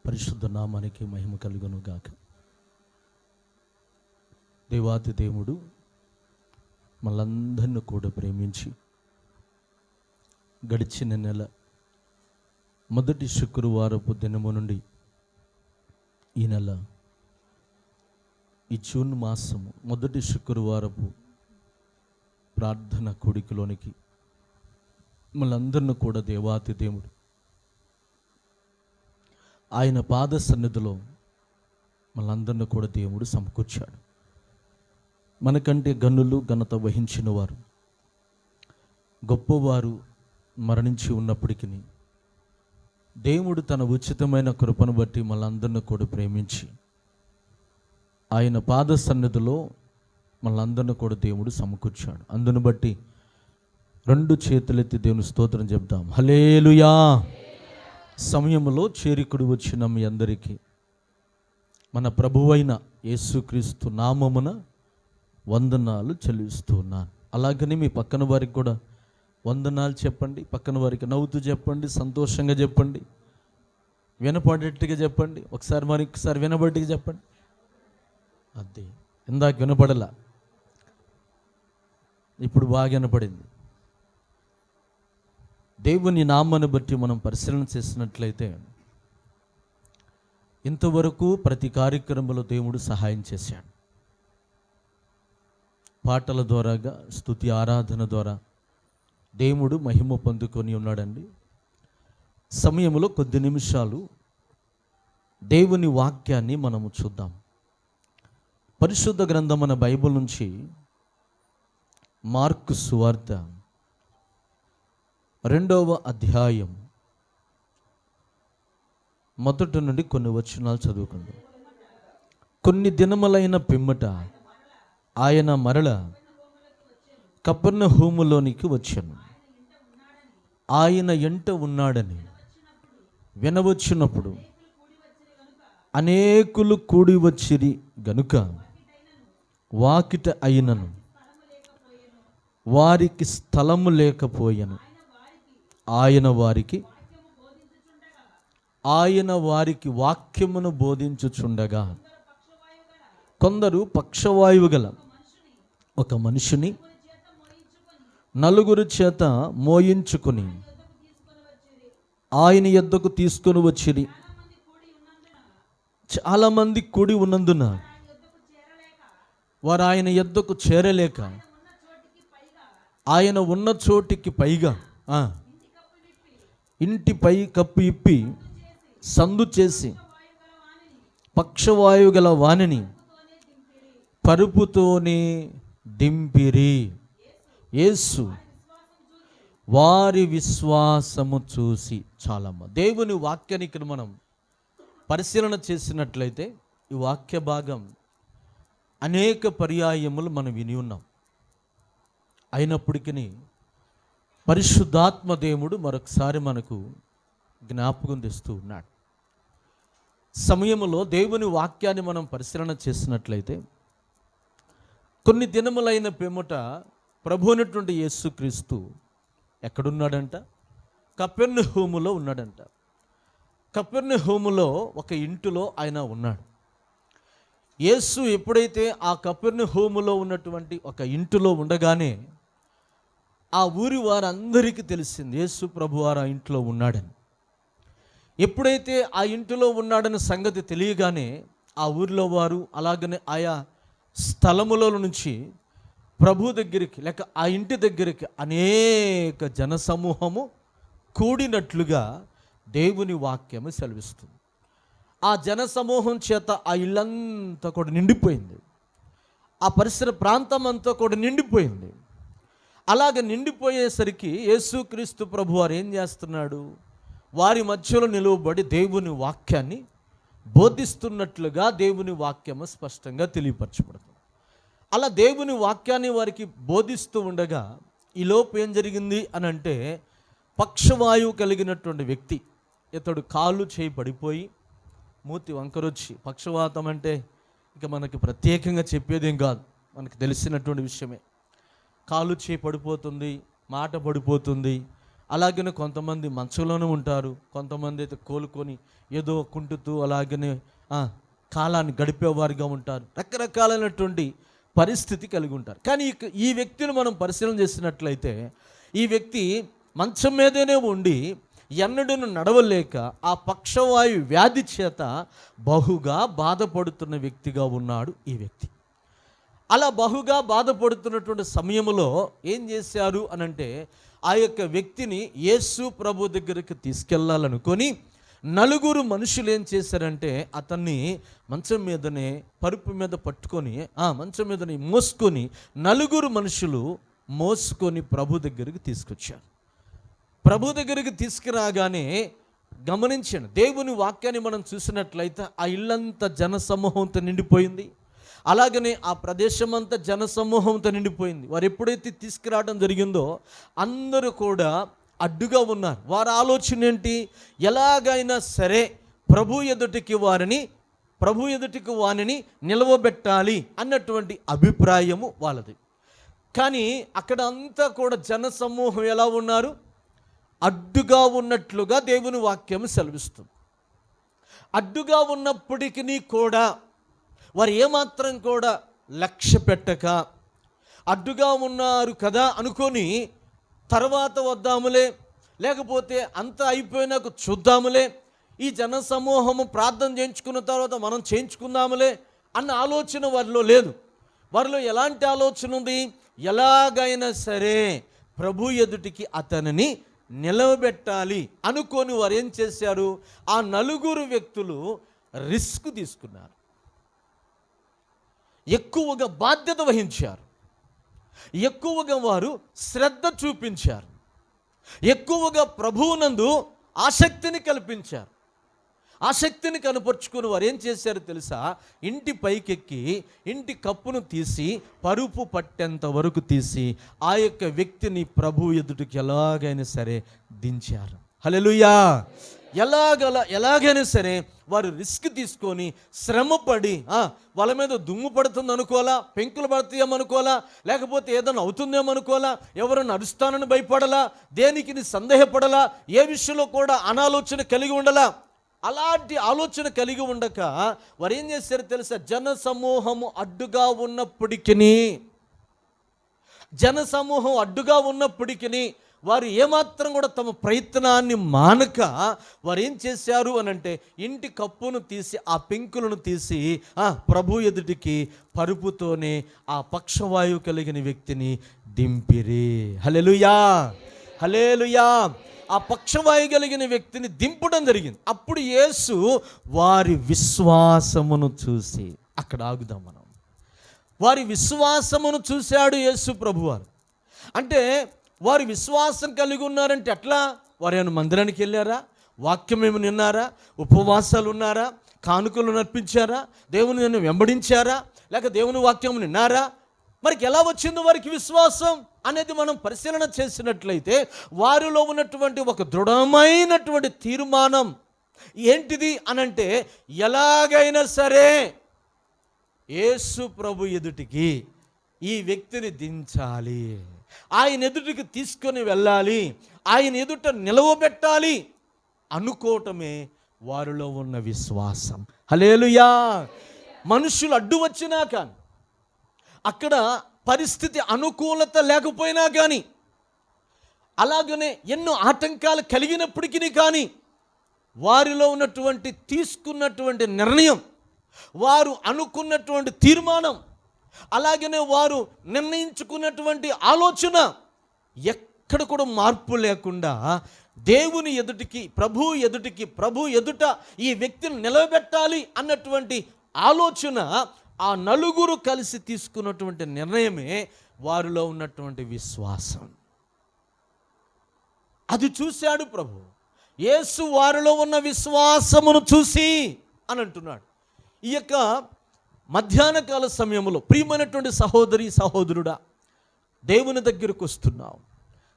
పరిశుద్ధ నామానికి మహిమ కలుగును గాక. దేవాతి దేవుడు మనందరిని కూడా ప్రేమించి గడిచిన నెల మొదటి శుక్రవారపు దినము నుండి ఈ నెల ఈ జూన్ మాసము మొదటి శుక్రవారపు ప్రార్థన కూడికలోనికి మనందరిని కూడా దేవాతి దేవుడు ఆయన పాద సన్నిధిలో మనందరిని కూడా దేవుడు సమకూర్చాడు. మనకంటే గనులు ఘనత వహించిన వారు గొప్పవారు మరణించి ఉన్నప్పటికీ దేవుడు తన ఉచితమైన కృపను బట్టి మనందరిని కూడా ప్రేమించి ఆయన పాద సన్నిధిలో మనందరిని కూడా దేవుడు సమకూర్చాడు. అందును బట్టి రెండు చేతులెత్తి దేవుని స్తోత్రం చెప్దాం. హల్లెలూయా. సమయంలో చేరికుడు వచ్చిన మీ అందరికీ మన ప్రభువైన యేసుక్రీస్తు నామమున వందనాలు చెల్లిస్తున్నాను. అలాగని మీ పక్కన వారికి కూడా వందనాలు చెప్పండి. పక్కన వారికి నవ్వుతూ చెప్పండి, సంతోషంగా చెప్పండి, వినపడేట్టుగా చెప్పండి. ఒకసారి మరొకసారి వినబడ్డగా చెప్పండి. అదే ఇందాక వినపడలా, ఇప్పుడు బాగా వినపడింది. దేవుని నామాన్ని బట్టి మనం పరిశీలన చేసినట్లయితే ఇంతవరకు ప్రతి కార్యక్రమంలో దేవుడు సహాయం చేశాడు. పాటల ద్వారాగా, స్తుతి ఆరాధన ద్వారా దేవుడు మహిమ పొందుకొని ఉన్నాడండి. సమయంలో కొద్ది నిమిషాలు దేవుని వాక్యాన్ని మనము చూద్దాం. పరిశుద్ధ గ్రంథం మన బైబిల్ నుంచి మార్కు సువార్త 2వ అధ్యాయం మొదటి నుండి కొన్ని వచనాలు చదువుకుందాం. కొన్ని దినములైన పిమ్మట ఆయన మరల కపెర్నహూములోనికి వచ్చాను. ఆయన ఎంట ఉన్నాడని వినవచ్చినప్పుడు అనేకులు కూడి వచ్చిరి గనుక వాకిట అయినను వారికి స్థలము లేకపోయెను. ఆయన వారికి వాక్యమును బోధించుచుండగా కొందరు పక్షవాయువు గల ఒక మనిషిని నలుగురు చేత మోయించుకుని ఆయన యొద్దకు తీసుకొని వచ్చిరి. చాలామంది కూడి ఉన్నందున వారు ఆయన యొద్దకు చేరలేక ఆయన ఉన్న చోటికి పైగా ఇంటి పై కప్పు ఇప్పి సందు చేసి పక్షవాయువు గల వానిని పరుపుతోనే దింపిరి. యేసు వారి విశ్వాసము చూసి చాలమ్మ. దేవుని వాక్యాన్ని ఇక్కడ మనం పరిశీలన చేసినట్లయితే ఈ వాక్య భాగం అనేక పర్యాయములు మనం విని ఉన్నాం. అయినప్పటికీ పరిశుద్ధాత్మ దేవుడు మరొకసారి మనకు జ్ఞాపకం తెస్తూ ఉన్నాడు. సమయంలో దేవుని వాక్యాన్ని మనం పరిశీలన చేసినట్లయితే కొన్ని దినములైన పిమ్మట ప్రభు అయినటువంటి యేసుక్రీస్తు ఎక్కడున్నాడంట? కపెర్నహూములో ఉన్నాడంట. కపెర్నహూములో ఒక ఇంటిలో ఆయన ఉన్నాడు. యేసు ఎప్పుడైతే ఆ కపెర్నహూములో ఉన్నటువంటి ఒక ఇంటిలో ఉండగానే ఆ ఊరి వారందరికీ తెలిసింది యేసు ప్రభువారు ఆ ఇంట్లో ఉన్నాడని. ఎప్పుడైతే ఆ ఇంటిలో ఉన్నాడని సంగతి తెలియగానే ఆ ఊరిలో వారు అలాగనే ఆయా స్థలముల నుంచి ప్రభు దగ్గరికి లేక ఆ ఇంటి దగ్గరికి అనేక జనసమూహము కూడినట్లుగా దేవుని వాక్యము సెలవిస్తుంది. ఆ జనసమూహం చేత ఆ ఇల్లంతా కూడా నిండిపోయింది. ఆ పరిసర ప్రాంతం అంతా కూడా నిండిపోయింది. అలాగ నిండిపోయేసరికి యేసుక్రీస్తు ప్రభువారు ఏం చేస్తున్నాడు? వారి మధ్యలో నిలువబడి దేవుని వాక్యాన్ని బోధిస్తున్నట్లుగా దేవుని వాక్యము స్పష్టంగా తెలియపరచబడుతుంది. అలా దేవుని వాక్యాన్ని వారికి బోధిస్తూ ఉండగా ఈలోపు ఏం జరిగింది అని అంటే, పక్షవాయువు కలిగినటువంటి వ్యక్తి, ఇతడు కాళ్ళు చేయి పడిపోయి మూతి వంకరొచ్చి, పక్షవాతం అంటే ఇక మనకి ప్రత్యేకంగా చెప్పేదేం కాదు, మనకు తెలిసినటువంటి విషయమే. కాలు చేయి పడిపోతుంది, మాట పడిపోతుంది, అలాగనే కొంతమంది మంచంలోనే ఉంటారు, కొంతమంది అయితే కోలుకొని ఏదో కుంటుతూ అలాగనే కాలాన్ని గడిపేవారుగా ఉంటారు. రకరకాలైనటువంటి పరిస్థితి కలిగి ఉంటారు. కానీ ఈ వ్యక్తిని మనం పరిశీలన చేసినట్లయితే ఈ వ్యక్తి మంచం మీదనే ఉండి ఎన్నడూను నడవలేక ఆ పక్షవాయు వ్యాధి చేత బహుగా బాధపడుతున్న వ్యక్తిగా ఉన్నాడు ఈ వ్యక్తి. అలా బహుగా బాధపడుతున్నటువంటి సమయంలో ఏం చేశారు అనంటే ఆ యొక్క వ్యక్తిని యేసు ప్రభు దగ్గరికి తీసుకెళ్లాలనుకొని నలుగురు మనుషులు ఏం చేశారంటే అతన్ని మంచం మీదనే పరుపు మీద పట్టుకొని మంచం మీదనే మోసుకొని నలుగురు మనుషులు మోసుకొని ప్రభు దగ్గరికి తీసుకొచ్చారు. ప్రభు దగ్గరికి తీసుకురాగానే గమనించండి, దేవుని వాక్యాన్ని మనం చూసినట్లయితే ఆ ఇల్లంతా జనసమూహంతో నిండిపోయింది. అలాగనే ఆ ప్రదేశం అంతా జనసమూహంతో నిండిపోయింది. వారు ఎప్పుడైతే తీసుకురావడం జరిగిందో అందరూ కూడా అడ్డుగా ఉన్నారు. వారి ఆలోచన ఏంటి? ఎలాగైనా సరే ప్రభు ఎదుటికి వారిని నిలవబెట్టాలి అన్నటువంటి అభిప్రాయము వాళ్ళది. కానీ అక్కడ అంతా కూడా జనసమూహం ఎలా ఉన్నారు? అడ్డుగా ఉన్నట్లుగా దేవుని వాక్యం సెలవిస్తుంది. అడ్డుగా ఉన్నప్పటికీ కూడా వారు ఏమాత్రం కూడా లక్ష్య పెట్టక అడ్డుగా ఉన్నారు కదా అనుకొని తర్వాత వద్దాములే, లేకపోతే అంతా అయిపోయినాక చూద్దాములే, ఈ జనసమూహము ప్రార్థన చేయించుకున్న తర్వాత మనం చేయించుకుందాములే అన్న ఆలోచన వారిలో లేదు. వారిలో ఎలాంటి ఆలోచన ఉంది? ఎలాగైనా సరే ప్రభు ఎదుటికి అతనిని నిలవబెట్టాలి అనుకొని వారు ఏం చేశారు? ఆ నలుగురు వ్యక్తులు రిస్క్ తీసుకున్నారు, ఎక్కువగా బాధ్యత వహించారు, ఎక్కువగా వారు శ్రద్ధ చూపించారు, ఎక్కువగా ప్రభువునందు ఆసక్తిని కల్పించారు. ఆసక్తిని కనపరుచుకుని వారు ఏం చేశారు తెలుసా? ఇంటి పైకెక్కి ఇంటి కప్పును తీసి పరుపు పట్టేంత వరకు తీసి ఆ యొక్క వ్యక్తిని ప్రభు ఎదుటికి ఎలాగైనా సరే దించారు. హల్లెలూయా! ఎలాగైనా సరే వారు రిస్క్ తీసుకొని శ్రమపడి వాళ్ళ మీద దుమ్ము పడుతుంది అనుకోవాలా, పెంకులు పడతాయేమో అనుకోవాలా, లేకపోతే ఏదైనా అవుతుందేమో అనుకోవాలా, ఎవరైనా అరుస్తానని భయపడాలా, దేనికి సందేహపడాలా, ఏ విషయంలో కూడా అనాలోచన కలిగి ఉండాలా. అలాంటి ఆలోచన కలిగి ఉండక వారు ఏం చేశారు తెలుసా? జనసమూహం అడ్డుగా ఉన్నప్పటికీ వారు ఏమాత్రం కూడా తమ ప్రయత్నాన్ని మానక వారు ఏం చేశారు అనంటే ఇంటి కప్పును తీసి ఆ పెంకులను తీసి ప్రభు ఎదుటికి పరుపుతోనే ఆ పక్షవాయువు కలిగిన వ్యక్తిని దింపిరి. హల్లెలూయా! హల్లెలూయా! ఆ పక్షవాయు కలిగిన వ్యక్తిని దింపడం జరిగింది. అప్పుడు యేసు వారి విశ్వాసమును చూసి, అక్కడ ఆగుదాం మనం. వారి విశ్వాసమును చూశాడు యేసు ప్రభువారు. అంటే వారు విశ్వాసం కలిగి ఉన్నారంటే ఎట్లా? వారు ఏమైనా మందిరానికి వెళ్ళారా? వాక్యం ఏమి విన్నారా? ఉపవాసాలు ఉన్నారా? కానుకలు నర్పించారా? దేవుని వెంబడించారా? లేక దేవుని వాక్యం విన్నారా? మరికి ఎలా వచ్చిందో వారికి విశ్వాసం అనేది మనం పరిశీలన చేసినట్లయితే వారిలో ఉన్నటువంటి ఒక దృఢమైనటువంటి తీర్మానం ఏంటిది అనంటే, ఎలాగైనా సరే యేసు ప్రభు ఎదుటికి ఈ వ్యక్తిని దించాలి, ఆయన ఎదుటికి తీసుకొని వెళ్ళాలి, ఆయన ఎదుట నిలవబెట్టాలి అనుకోవటమే వారిలో ఉన్న విశ్వాసం. హల్లెలూయా! మనుషులు అడ్డు వచ్చినా కానీ, అక్కడ పరిస్థితి అనుకూలత లేకపోయినా కానీ, అలాగనే ఎన్నో ఆటంకాలు కలిగినప్పటికీ కానీ వారిలో ఉన్నటువంటి తీసుకున్నటువంటి నిర్ణయం, వారు అనుకున్నటువంటి తీర్మానం, అలాగనే వారు నిర్ణయించుకున్నటువంటి ఆలోచన ఎక్కడ కూడా మార్పు లేకుండా దేవుని ఎదుటికి ప్రభు ఎదుట ఈ వ్యక్తిని నిలబెట్టాలి అన్నటువంటి ఆలోచన, ఆ నలుగురు కలిసి తీసుకున్నటువంటి నిర్ణయమే వారిలో ఉన్నటువంటి విశ్వాసం. అది చూశాడు ప్రభు. యేసు వారిలో ఉన్న విశ్వాసమును చూసి అని అంటున్నాడు. ఈ యొక్క మధ్యాహ్న కాల సమయంలో ప్రియమైనటువంటి సహోదరి సహోదరుడా, దేవుని దగ్గరకు వస్తున్నావు,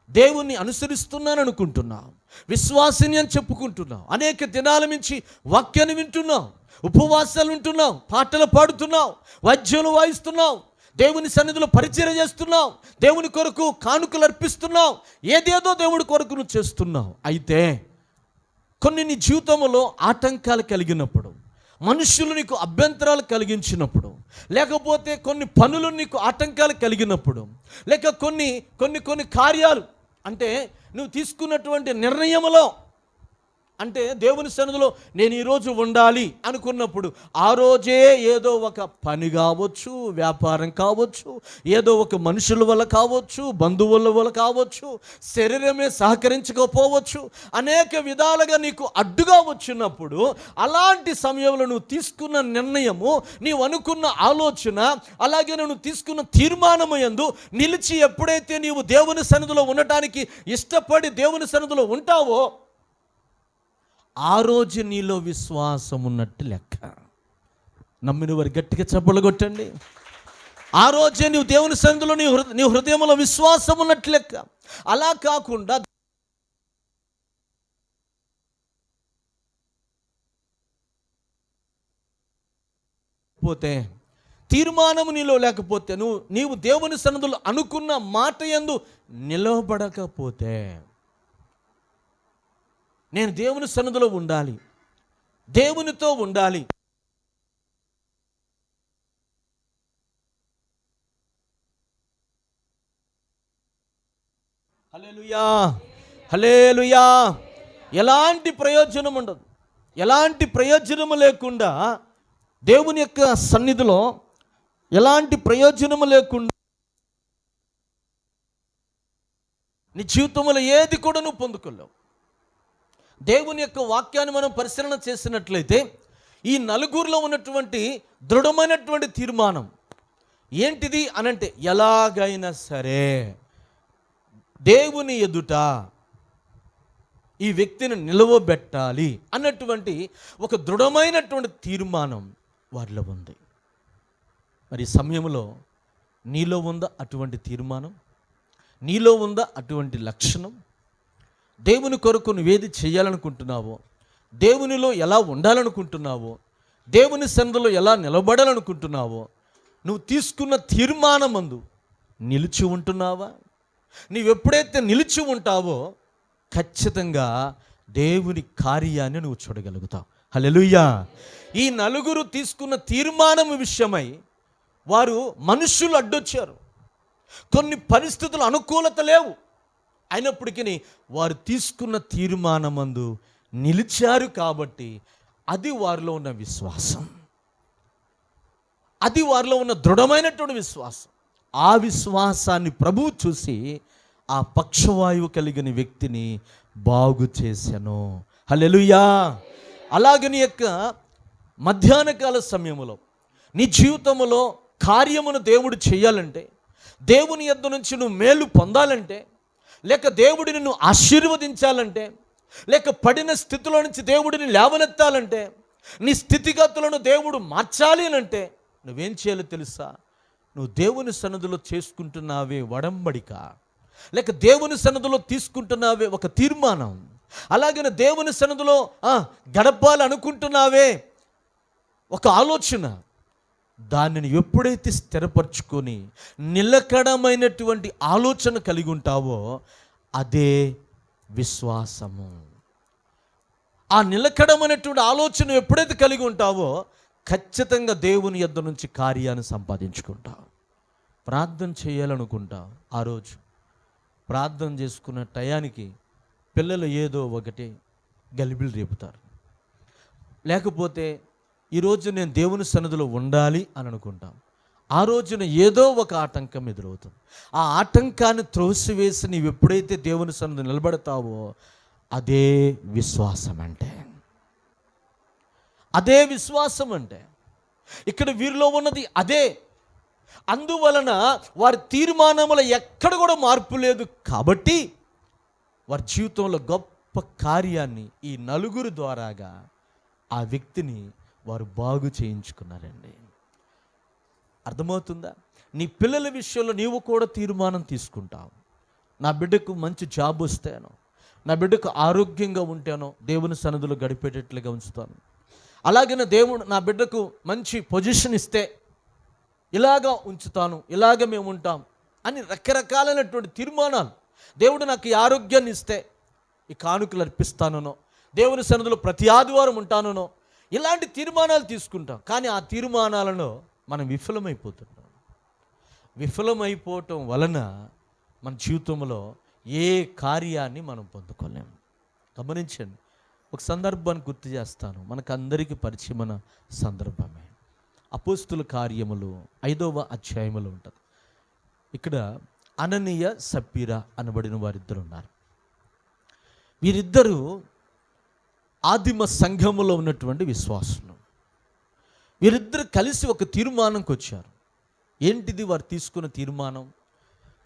దేవుణ్ణి అనుసరిస్తున్నాను అనుకుంటున్నావు, విశ్వాసిని అని చెప్పుకుంటున్నావు, అనేక దినాల నుంచి వాక్యాన్ని వింటున్నావు, ఉపవాసాలు వింటున్నావు, పాటలు పాడుతున్నావు, వాద్యాలు వాయిస్తున్నావు, దేవుని సన్నిధిలో పరిచయం చేస్తున్నావు, దేవుని కొరకు కానుకలు అర్పిస్తున్నావు, ఏదేదో దేవుడి కొరకు నువ్వు చేస్తున్నావు. అయితే కొన్ని నీ జీవితంలో ఆటంకాలు కలిగినప్పుడు, మనుషులు నీకు అభ్యంతరాలు కలిగించినప్పుడు, లేకపోతే కొన్ని పనులు నీకు ఆటంకాలు కలిగినప్పుడు, లేక కొన్ని కార్యాలు అంటే నువ్వు తీసుకున్నటువంటి నిర్ణయంలో, అంటే దేవుని సన్నిధిలో నేను ఈరోజు ఉండాలి అనుకున్నప్పుడు ఆ రోజే ఏదో ఒక పని కావచ్చు, వ్యాపారం కావచ్చు, ఏదో ఒక మనుషుల వల్ల కావచ్చు, బంధువుల వల్ల కావచ్చు, శరీరమే సహకరించకపోవచ్చు, అనేక విధాలుగా నీకు అడ్డుగా వచ్చినప్పుడు, అలాంటి సమయంలో నువ్వు తీసుకున్న నిర్ణయము, నీవు అనుకున్న ఆలోచన, అలాగే నువ్వు తీసుకున్న తీర్మానము యందు నిలిచి ఎప్పుడైతే నీవు దేవుని సన్నిధిలో ఉండటానికి ఇష్టపడి దేవుని సన్నిధిలో ఉంటావో ఆ రోజు నీలో విశ్వాసం ఉన్నట్టు లెక్క. నమ్మిన వారు గట్టిగా చప్పలు కొట్టండి. ఆ రోజే నీవు దేవుని సన్నిధిలో నీ హృదయంలో విశ్వాసం ఉన్నట్టు లెక్క. అలా కాకుండా పోతే, తీర్మానము నీలో లేకపోతే, నీవు దేవుని సన్నిధిలో అనుకున్న మాట యందు నిలబడకపోతే, నేను దేవుని సన్నిధిలో ఉండాలి, దేవునితో ఉండాలి, హల్లెలూయా హల్లెలూయా, ఎలాంటి ప్రయోజనం ఉండదు. ఎలాంటి ప్రయోజనము లేకుండా దేవుని యొక్క సన్నిధిలో ఎలాంటి ప్రయోజనము లేకుండా నీ జీవితంలో ఏది కూడా నువ్వు పొందుకోలేవు. దేవుని యొక్క వాక్యాన్ని మనం పరిశీలన చేసినట్లయితే ఈ నలుగురిలో ఉన్నటువంటి దృఢమైనటువంటి తీర్మానం ఏంటిది అనంటే, ఎలాగైనా సరే దేవుని ఎదుట ఈ వ్యక్తిని నిలవబెట్టాలి అన్నటువంటి ఒక దృఢమైనటువంటి తీర్మానం వారిలో ఉంది. మరి ఈ సమయంలో నీలో ఉందా అటువంటి తీర్మానం? నీలో ఉందా అటువంటి లక్షణం? దేవుని కొరకు నువ్వేది చేయాలనుకుంటున్నావో, దేవునిలో ఎలా ఉండాలనుకుంటున్నావో, దేవుని సన్నిధిలో ఎలా నిలబడాలనుకుంటున్నావో, నువ్వు తీసుకున్న తీర్మానమందు నిలిచి ఉంటున్నావా? నీవెప్పుడైతే నిలిచి ఉంటావో ఖచ్చితంగా దేవుని కార్యాన్ని నువ్వు చూడగలుగుతావు. హల్లెలూయా. ఈ నలుగురు తీసుకున్న తీర్మానం విషయమై వారు మనుషులు అడ్డొచ్చారు. కొన్ని పరిస్థితులు అనుకూలత లేవు, అయినప్పటికీ వారు తీసుకున్న తీర్మానమందు నిలిచారు. కాబట్టి అది వారిలో ఉన్న విశ్వాసం, అది వారిలో ఉన్న దృఢమైనటువంటి విశ్వాసం. ఆ విశ్వాసాన్ని ప్రభువు చూసి ఆ పక్షవాయువు కలిగిన వ్యక్తిని బాగు చేశాను. హల్లెలూయా. అలాగే నీ యొక్క మధ్యాహ్న కాల సమయంలో నీ జీవితంలో కార్యమును దేవుడు చేయాలంటే, దేవుని యొద్ద నుంచి నువ్వు మేలు పొందాలంటే, లేక దేవుడిని నువ్వు ఆశీర్వదించాలంటే, లేక పడిన స్థితిలో నుంచి దేవుడిని లేవనెత్తాలంటే, నీ స్థితిగతులను దేవుడు మార్చాలి అంటే నువ్వేం చేయాలో తెలుసా? నువ్వు దేవుని సన్నిధిలో చేసుకుంటున్నావే ఒడంబడిక, లేక దేవుని సన్నిధిలో తీసుకుంటున్నావే ఒక తీర్మానం, అలాగే దేవుని సన్నిధిలో గడపాలనుకుంటున్నావే ఒక ఆలోచన, దానిని ఎప్పుడైతే స్థిరపరచుకొని నిలకడమైనటువంటి ఆలోచన కలిగి ఉంటావో అదే విశ్వాసము. ఆ నిలకడమైనటువంటి ఆలోచన ఎప్పుడైతే కలిగి ఉంటావో ఖచ్చితంగా దేవుని యొద్ద నుంచి కార్యాన్ని సంపాదించుకుంటావు. ప్రార్థన చేయాలనుకుంటావు, ఆ రోజు ప్రార్థన చేసుకున్న టయానికి పిల్లలు ఏదో ఒకటి గలిబిలు రేపుతారు. లేకపోతే ఈరోజు నేను దేవుని సన్నిధిలో ఉండాలి అని అనుకుంటాం, ఆ రోజున ఏదో ఒక ఆటంకం ఎదురవుతుంది. ఆ ఆటంకాన్ని త్రోసివేసి నీవు ఎప్పుడైతే దేవుని సన్నిధిలో నిలబడతావో అదే విశ్వాసం అంటే. అదే విశ్వాసం అంటే ఇక్కడ వీరిలో ఉన్నది అదే. అందువలన వారి తీర్మానముల ఎక్కడ కూడా మార్పు లేదు. కాబట్టి వారి జీవితంలో గొప్ప కార్యాన్ని ఈ నలుగురు ద్వారాగా ఆ వ్యక్తిని వారు బాగు చేయించుకున్నారండి. అర్థమవుతుందా? నీ పిల్లల విషయంలో నీవు కూడా తీర్మానం తీసుకుంటావు. నా బిడ్డకు మంచి జాబ్ వస్తేనో, నా బిడ్డకు ఆరోగ్యంగా ఉంటేనో దేవుని సన్నిధిలో గడిపేటట్లుగా ఉంచుతాను. అలాగే దేవుడు నా బిడ్డకు మంచి పొజిషన్ ఇస్తే, ఇలాగా ఉంచుతాను, ఇలాగ మేము ఉంటాం అని రకరకాలైనటువంటి తీర్మానాలు. దేవుడు నాకు ఈ ఆరోగ్యాన్ని ఇస్తే ఈ కానుకలు అర్పిస్తానో, దేవుని సన్నిధిలో ప్రతి ఆదివారం ఉంటానో, ఇలాంటి తీర్మానాలు తీసుకుంటాం. కానీ ఆ తీర్మానాలను మనం విఫలమైపోవటం వలన మన జీవితంలో ఏ కార్యాన్ని మనం పొందుకోలేము. గమనించండి, ఒక సందర్భాన్ని గుర్తు చేస్తాను, మనకు అందరికీ పరిచయమైన సందర్భమే. అపోస్తుల కార్యములు 5వ అధ్యాయములో ఉంటుంది. ఇక్కడ అననీయ సప్పీరా అనబడిన వారిద్దరు ఉన్నారు. వీరిద్దరూ ఆదిమ సంఘములో ఉన్నటువంటి విశ్వాసులు. వీరిద్దరు కలిసి ఒక తీర్మానంకి వచ్చారు. ఏంటిది వారు తీసుకున్న తీర్మానం?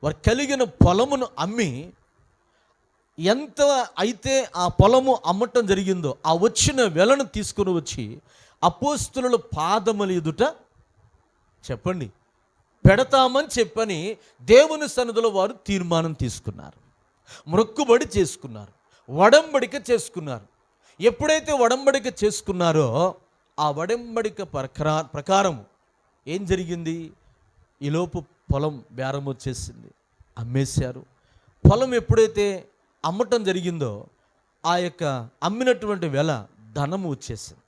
వారు కలిగిన పొలమును అమ్మి, ఎంత అయితే ఆ పొలము అమ్మటం జరిగిందో ఆ వచ్చిన వెలను తీసుకుని వచ్చి అపోస్తుల పాదముల ఎదుట చెప్పండి పెడతామని చెప్పని దేవుని సన్నిధిలో వారు తీర్మానం తీసుకున్నారు. మొక్కుబడి చేసుకున్నారు, ఒడంబడిక చేసుకున్నారు. ఎప్పుడైతే ఒడంబడిక చేసుకున్నారో ఆ ఒడంబడిక ప్రకారం ఏం జరిగింది? ఈలోపు పొలం బేరం వచ్చేసింది, అమ్మేశారు. పొలం ఎప్పుడైతే అమ్మటం జరిగిందో ఆ యొక్క అమ్మినటువంటి వెల ధనము వచ్చేసింది.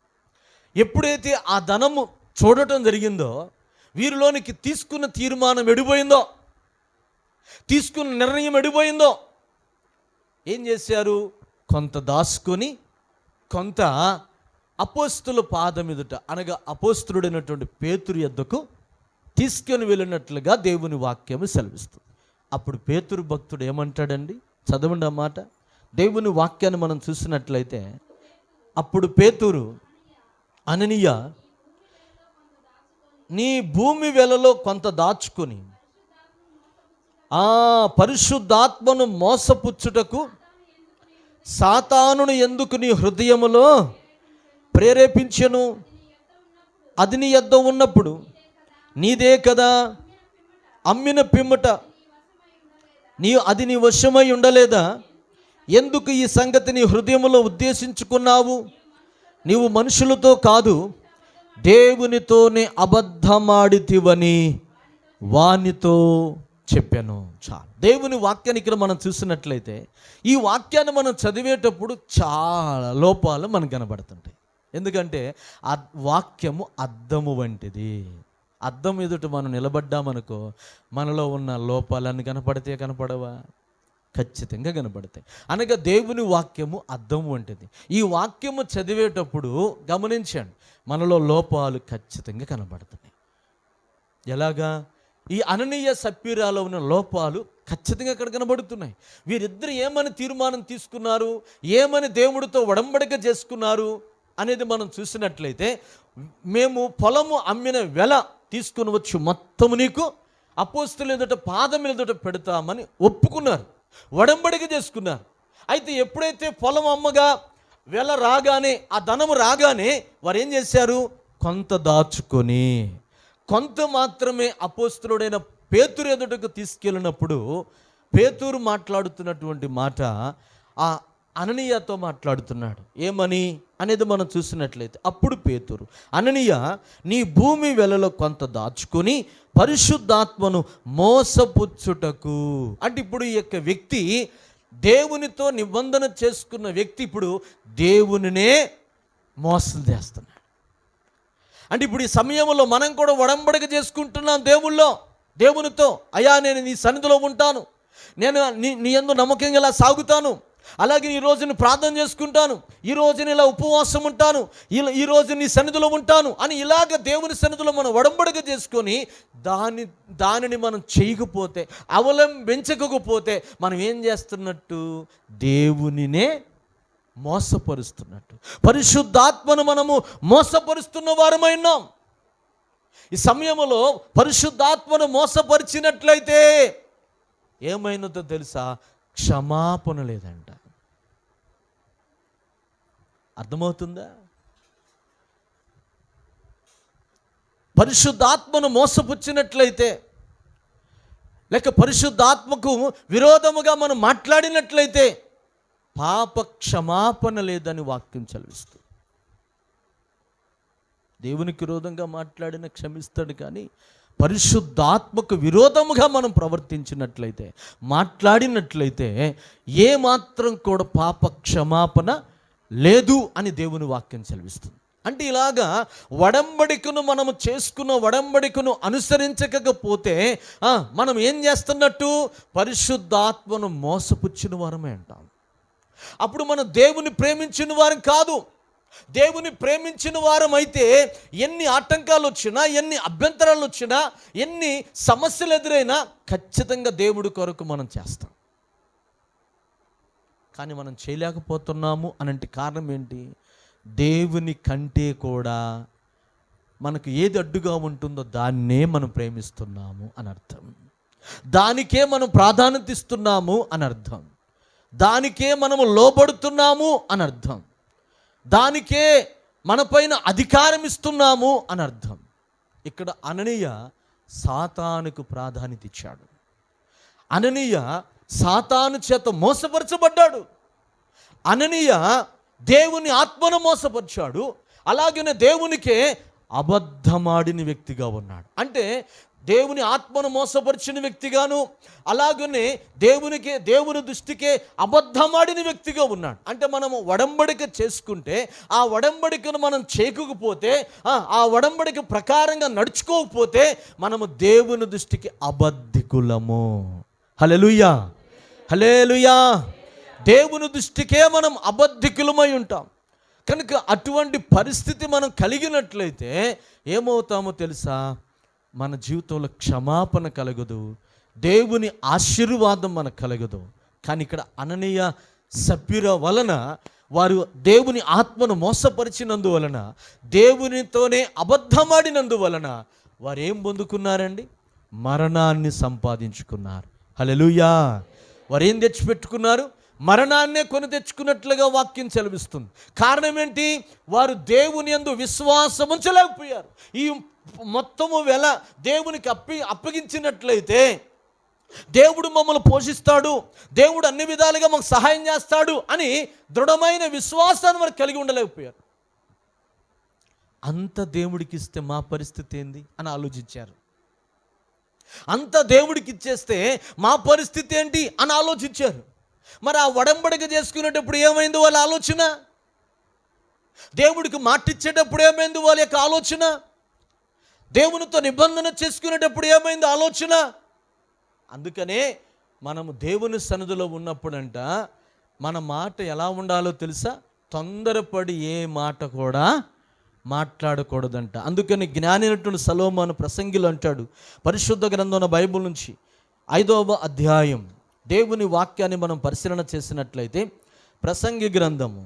ఎప్పుడైతే ఆ ధనము చూడటం జరిగిందో వీరిలోనికి తీసుకున్న తీర్మానం ఎడిపోయిందో, తీసుకున్న నిర్ణయం ఎడిపోయిందో, ఏం చేశారు? కొంత దాచుకొని కొంత అపోస్తుల పాదం ఎదుట, అనగా అపోస్తులుడైనటువంటి పేతురు యొద్దకు తీసుకొని వెళ్ళినట్లుగా దేవుని వాక్యము సెలవిస్తుంది. అప్పుడు పేతురు భక్తుడు ఏమంటాడండి? చదవండి ఆ మాట. దేవుని వాక్యాన్ని మనం చూసినట్లయితే, అప్పుడు పేతురు, అననీయ, నీ భూమి వెలలో కొంత దాచుకొని ఆ పరిశుద్ధాత్మను మోసపుచ్చుటకు సాతానును ఎందుకు నీ హృదయములో ప్రేరేపించెను? అది నీ యొద్ద ఉన్నప్పుడు నీదే కదా, అమ్మిన పిమ్మట అది నీ వశమై ఉండలేదా? ఎందుకు ఈ సంగతి నీ హృదయములో ఉద్దేశించుకున్నావు? నీవు మనుషులతో కాదు దేవునితోనే అబద్ధమాడితివని వానితో చెప్పాను. చాలు. దేవుని వాక్యాన్ని ఇక్కడ మనం చూసినట్లయితే, ఈ వాక్యాన్ని మనం చదివేటప్పుడు చాలా లోపాలు మనకు కనబడుతుంటాయి. ఎందుకంటే ఆ వాక్యము అద్దము వంటిది. అద్దం ఎదుట మనం నిలబడ్డామనుకో, మనలో ఉన్న లోపాలన్నీ కనపడవా? ఖచ్చితంగా కనపడతాయి. అనగా దేవుని వాక్యము అద్దం వంటిది. ఈ వాక్యము చదివేటప్పుడు గమనించండి, మనలో లోపాలు ఖచ్చితంగా కనబడుతున్నాయి. ఎలాగా? ఈ అననీయ సప్పీరాలో ఉన్న లోపాలు ఖచ్చితంగా అక్కడ కనబడుతున్నాయి. వీరిద్దరు ఏమని తీర్మానం తీసుకున్నారు, ఏమని దేవుడితో ఒడంబడిక చేసుకున్నారు అనేది మనం చూసినట్లయితే, మేము పొలము అమ్మిన వెల తీసుకుని వచ్చి మొత్తము నీకు అపోస్తుల ఎదుట పాదం ఎదుట పెడతామని ఒప్పుకున్నారు, ఒడంబడిక చేసుకున్నారు. అయితే ఎప్పుడైతే పొలం అమ్మగా వెల రాగానే, ఆ ధనము రాగానే వారు ఏం చేశారు? కొంత దాచుకొని కొంత మాత్రమే అపోస్తులుడైన పేతురు ఎదుటకు తీసుకెళ్ళినప్పుడు పేతురు మాట్లాడుతున్నటువంటి మాట ఆ అననీయతో మాట్లాడుతున్నాడు. ఏమని అనేది మనం చూసినట్లయితే, అప్పుడు పేతురు, అననీయ, నీ భూమి వెలలో కొంత దాచుకొని పరిశుద్ధాత్మను మోసపుచ్చుటకు. అంటే ఇప్పుడు ఈ యొక్క వ్యక్తి, దేవునితో నిబంధన చేసుకున్న వ్యక్తి, ఇప్పుడు దేవునినే మోసం చేస్తున్నాడు. అంటే ఇప్పుడు ఈ సమయంలో మనం కూడా ఒడంబడిక చేసుకుంటున్నాం దేవునితో. అయ్యా, నేను నీ సన్నిధిలో ఉంటాను, నేను నీ యందు నమ్మకంగా ఇలా సాగుతాను, అలాగే ఈ రోజుని ప్రార్థన చేసుకుంటాను, ఈ రోజుని ఇలా ఉపవాసం ఉంటాను, ఈ రోజు నీ సన్నిధిలో ఉంటాను అని ఇలాగ దేవుని సన్నిధిలో మనం ఒడంబడిక చేసుకొని దానిని మనం చేయకపోతే, అవలంబించకపోతే మనం ఏం చేస్తున్నట్టు? దేవునినే మోసపరుస్తున్నట్టు, పరిశుద్ధాత్మను మనము మోసపరుస్తున్న వారమైనాం. ఈ సమయంలో పరిశుద్ధాత్మను మోసపరిచినట్లయితే ఏమైనదో తెలుసా? క్షమాపణ లేదంట. అర్థమవుతుందా? పరిశుద్ధాత్మను మోసపుచ్చినట్లయితే, లేక పరిశుద్ధాత్మకు విరోధముగా మనం మాట్లాడినట్లయితే పాప క్షమాపణ లేదని వాక్యం చదివిస్తుంది. దేవునికి విరోధంగా మాట్లాడిన క్షమిస్తాడు, కానీ పరిశుద్ధాత్మకు విరోధముగా మనం ప్రవర్తించినట్లయితే, మాట్లాడినట్లయితే ఏమాత్రం కూడా పాప క్షమాపణ లేదు అని దేవుని వాక్యం సెలవిస్తుంది. అంటే ఇలాగా వడంబడికను మనము చేసుకున్న వడంబడికను అనుసరించకపోతే మనం ఏం చేస్తున్నట్టు? పరిశుద్ధాత్మను మోసపుచ్చిన వారమే అంటాం. అప్పుడు మనం దేవుని ప్రేమించిన వారం కాదు. దేవుని ప్రేమించిన వారం అయితే ఎన్ని ఆటంకాలు వచ్చినా, ఎన్ని అభ్యంతరాలు వచ్చినా, ఎన్ని సమస్యలు ఎదురైనా ఖచ్చితంగా దేవుడి కొరకు మనం చేస్తాం. కానీ మనం చేయలేకపోతున్నాము అనంటే కారణం ఏంటి? దేవుని కంటే కూడా మనకు ఏది అడ్డుగా ఉంటుందో దాన్నే మనం ప్రేమిస్తున్నాము అని అర్థం. దానికే మనం ప్రాధాన్యత ఇస్తున్నాము అని అర్థం. దానికే మనము లోబడుతున్నాము అని అర్థం. దానికే మనపైన అధికారం ఇస్తున్నాము అని అర్థం. ఇక్కడ అననీయ సాతానుకు ప్రాధాన్యత ఇచ్చాడు. అననీయ సాతాను చేత మోసపరచబడ్డాడు. అననీయ దేవుని ఆత్మను మోసపరిచాడు. అలాగనే దేవునికే అబద్ధమాడిన వ్యక్తిగా ఉన్నాడు. అంటే దేవుని ఆత్మను మోసపరిచిన వ్యక్తిగాను, అలాగనే దేవుని దృష్టికే అబద్ధమాడిన వ్యక్తిగా ఉన్నాడు. అంటే మనము వడంబడిక చేసుకుంటే, ఆ వడంబడికను మనం చేయకపోతే, ఆ వడంబడిక ప్రకారంగా నడుచుకోకపోతే మనము దేవుని దృష్టికి అబద్ధికులము. హల్లెలూయా, హల్లెలూయా. దేవుని దృష్టికే మనం అబద్ధికులమై ఉంటాం. కనుక అటువంటి పరిస్థితి మనం కలిగినట్లయితే ఏమవుతామో తెలుసా? మన జీవితంలో క్షమాపణ కలగదు, దేవుని ఆశీర్వాదం మనకు కలగదు. కానీ ఇక్కడ అననీయ సప్ఫీరా వలన వారు దేవుని ఆత్మను మోసపరిచినందువలన, దేవునితోనే అబద్ధమాడినందువలన వారు ఏం పొందుకున్నారండి? మరణాన్ని సంపాదించుకున్నారు. హల్లెలూయా. వారు ఏం తెచ్చిపెట్టుకున్నారు? మరణాన్నే కొని తెచ్చుకున్నట్లుగా వాక్యం సెలవిస్తుంది. కారణం ఏంటి? వారు దేవుని యందు విశ్వాసం ఉంచలేకపోయారు. ఈ మొత్తము వెల దేవునికి అప్పగించినట్లయితే దేవుడు మమ్మల్ని పోషిస్తాడు, దేవుడు అన్ని విధాలుగా మాకు సహాయం చేస్తాడు అని దృఢమైన విశ్వాసాన్ని వారు కలిగి ఉండలేకపోయారు. అంత దేవుడికి ఇస్తే మా పరిస్థితి ఏంది అని ఆలోచించారు. అంత దేవుడికి ఇచ్చేస్తే మా పరిస్థితి ఏంటి అని ఆలోచించారు. మరి ఆ వడంబడిక చేసుకునేటప్పుడు ఏమైంది వాళ్ళ ఆలోచన? దేవుడికి మాటిచ్చేటప్పుడు ఏమైంది వాళ్ళ యొక్క ఆలోచన? దేవునితో నిబంధన చేసుకునేటప్పుడు ఏమైంది ఆలోచన? అందుకనే మనము దేవుని సన్నిధిలో ఉన్నప్పుడంట మన మాట ఎలా ఉండాలో తెలుసా? తొందరపడి ఏ మాట కూడా మాట్లాడకూడదంట. అందుకని జ్ఞాని అయినటువంటి సొలొమోను ప్రసంగిలో అంటాడు, పరిశుద్ధ గ్రంథం బైబిల్ నుంచి 5వ అధ్యాయం దేవుని వాక్యాన్ని మనం పరిశీలన చేసినట్లయితే, ప్రసంగి గ్రంథము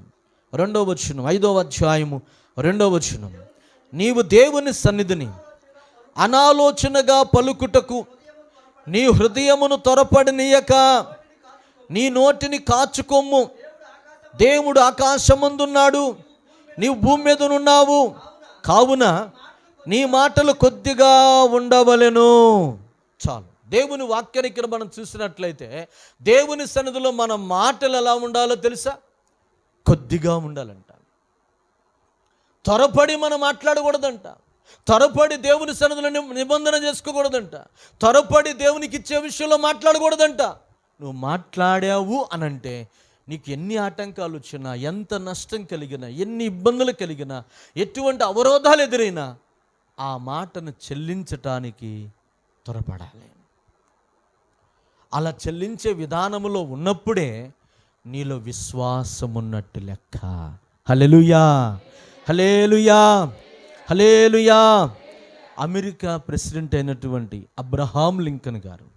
2వ వచనం, 5వ అధ్యాయము 2వ వచనం, నీవు దేవుని సన్నిధిని అనాలోచనగా పలుకుటకు నీ హృదయమును త్వరపడనీయక నీ నోటిని కాచుకొమ్ము. దేవుడు ఆకాశమందున్నాడు, నీవు భూమి మీద ఉన్నావు, కావున నీ మాటలు కొద్దిగా ఉండవలెను. చాలు. దేవుని వాక్యాన్ని ఇక్కడ మనం చూసినట్లయితే దేవుని సన్నిధిలో మన మాటలు ఎలా ఉండాలో తెలుసా? కొద్దిగా ఉండాలంట. త్వరపడి మనం మాట్లాడకూడదంట. త్వరపడి దేవుని సన్నిధిలో నిబంధన చేసుకోకూడదంట. త్వరపడి దేవునికి ఇచ్చే విషయంలో మాట్లాడకూడదంట. నువ్వు మాట్లాడావు అనంటే నీకు ఎన్ని ఆటంకాలు వచ్చినా, ఎంత నష్టం కలిగినా, ఎన్ని ఇబ్బందులు కలిగినా, ఎటువంటి అవరోధాలు ఎదురైనా ఆ మాటను చెల్లించటానికి త్వరపడాలి. అలా చెల్లించే విధానంలో ఉన్నప్పుడే నీలో విశ్వాసం ఉన్నట్టు లెక్క. హల్లెలూయా, హల్లెలూయా, హల్లెలూయా. అమెరికా ప్రెసిడెంట్ అయినటువంటి అబ్రహాం లింకన్ గారు,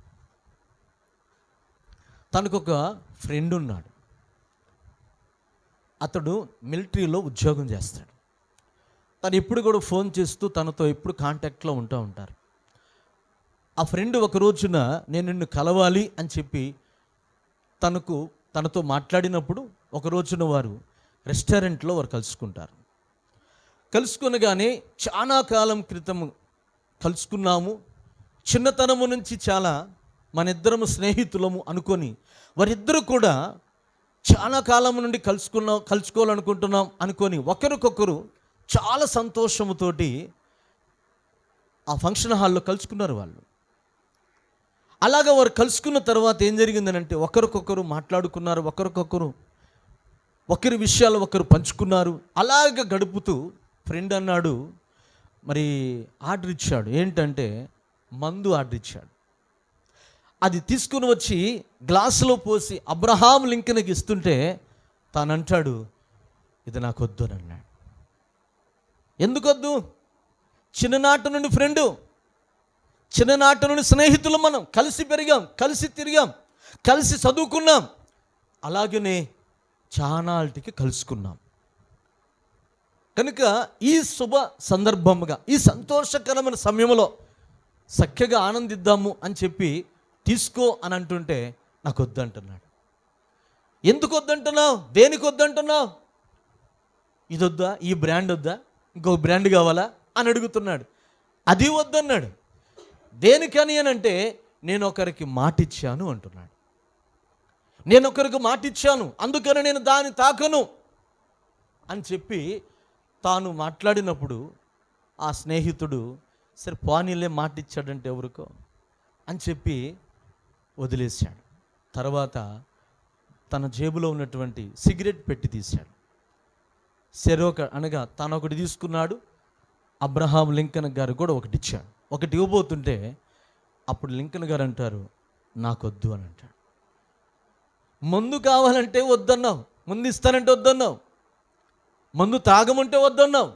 తనకొక ఫ్రెండ్ ఉన్నాడు. అతడు మిలిటరీలో ఉద్యోగం చేస్తాడు. తను ఎప్పుడు కూడా ఫోన్ చేస్తూ తనతో ఎప్పుడు కాంటాక్ట్లో ఉంటారు. ఆ ఫ్రెండ్ ఒక రోజున నేను నిన్ను కలవాలి అని చెప్పి తనతో మాట్లాడినప్పుడు ఒక రోజున వారు రెస్టారెంట్లో వారు కలుసుకునగానే చాలా కాలం క్రితం కలుసుకున్నాము, చిన్నతనము నుంచి చాలా మన ఇద్దరము స్నేహితులము అనుకొని వారిద్దరూ కూడా చాలా కాలం నుండి కలుసుకోవాలనుకుంటున్నాం అనుకొని ఒకరికొకరు చాలా సంతోషముతోటి ఆ ఫంక్షన్ హాల్లో కలుసుకున్నారు వాళ్ళు. అలాగా వారు కలుసుకున్న తర్వాత ఏం జరిగిందనంటే ఒకరికొకరు మాట్లాడుకున్నారు, ఒకరి విషయాలు ఒకరు పంచుకున్నారు. అలాగ గడుపుతూ ఫ్రెండ్ అన్నాడు, మరి ఆర్డర్ ఇచ్చాడు. ఏంటంటే మందు ఆర్డర్ ఇచ్చాడు. అది తీసుకుని వచ్చి గ్లాసులో పోసి అబ్రహాం లింకన్కి ఇస్తుంటే తానంటాడు, ఇది నాకు వద్దు అని అన్నాడు. ఎందుకొద్దు? చిన్ననాటి నుండి ఫ్రెండు, చిన్ననాటి నుండి స్నేహితులు, మనం కలిసి పెరిగాం, కలిసి తిరిగాం, కలిసి చదువుకున్నాం, అలాగనే చానాటికి కలుసుకున్నాం. కనుక ఈ శుభ సందర్భముగా, ఈ సంతోషకరమైన సమయంలో చక్కగా ఆనందిద్దాము అని చెప్పి తీసుకో అని అంటుంటే నాకు వద్దంటున్నాడు. ఎందుకు వద్దంటున్నావు? దేనికి వద్దంటున్నావు? ఇది వద్దా? ఈ బ్రాండ్ వద్దా? ఇంకొక బ్రాండ్ కావాలా అని అడుగుతున్నాడు. అది వద్దన్నాడు. దేనికని అని అంటే నేను ఒకరికి మాటిచ్చాను అంటున్నాడు. నేను ఒకరికి మాటిచ్చాను, అందుకని నేను దాన్ని తాకను అని చెప్పి తాను మాట్లాడినప్పుడు ఆ స్నేహితుడు సరే పోనీలే మాటిచ్చాడంటే ఎవరికో అని చెప్పి వదిలేశాడు. తర్వాత తన జేబులో ఉన్నటువంటి సిగరెట్ పెట్టి తీశాడు. అనగా తాను ఒకటి తీసుకున్నాడు, అబ్రహాం లింకన్ గారు కూడా ఒకటి ఇచ్చాడు. ఒకటి ఇవ్వబోతుంటే అప్పుడు లింకన్ గారు అంటారు, నాకొద్దు అని అంటాడు. మందు కావాలంటే వద్దన్నావు, ముందు ఇస్తానంటే వద్దన్నావు, మందు తాగమంటే వద్దన్నావు,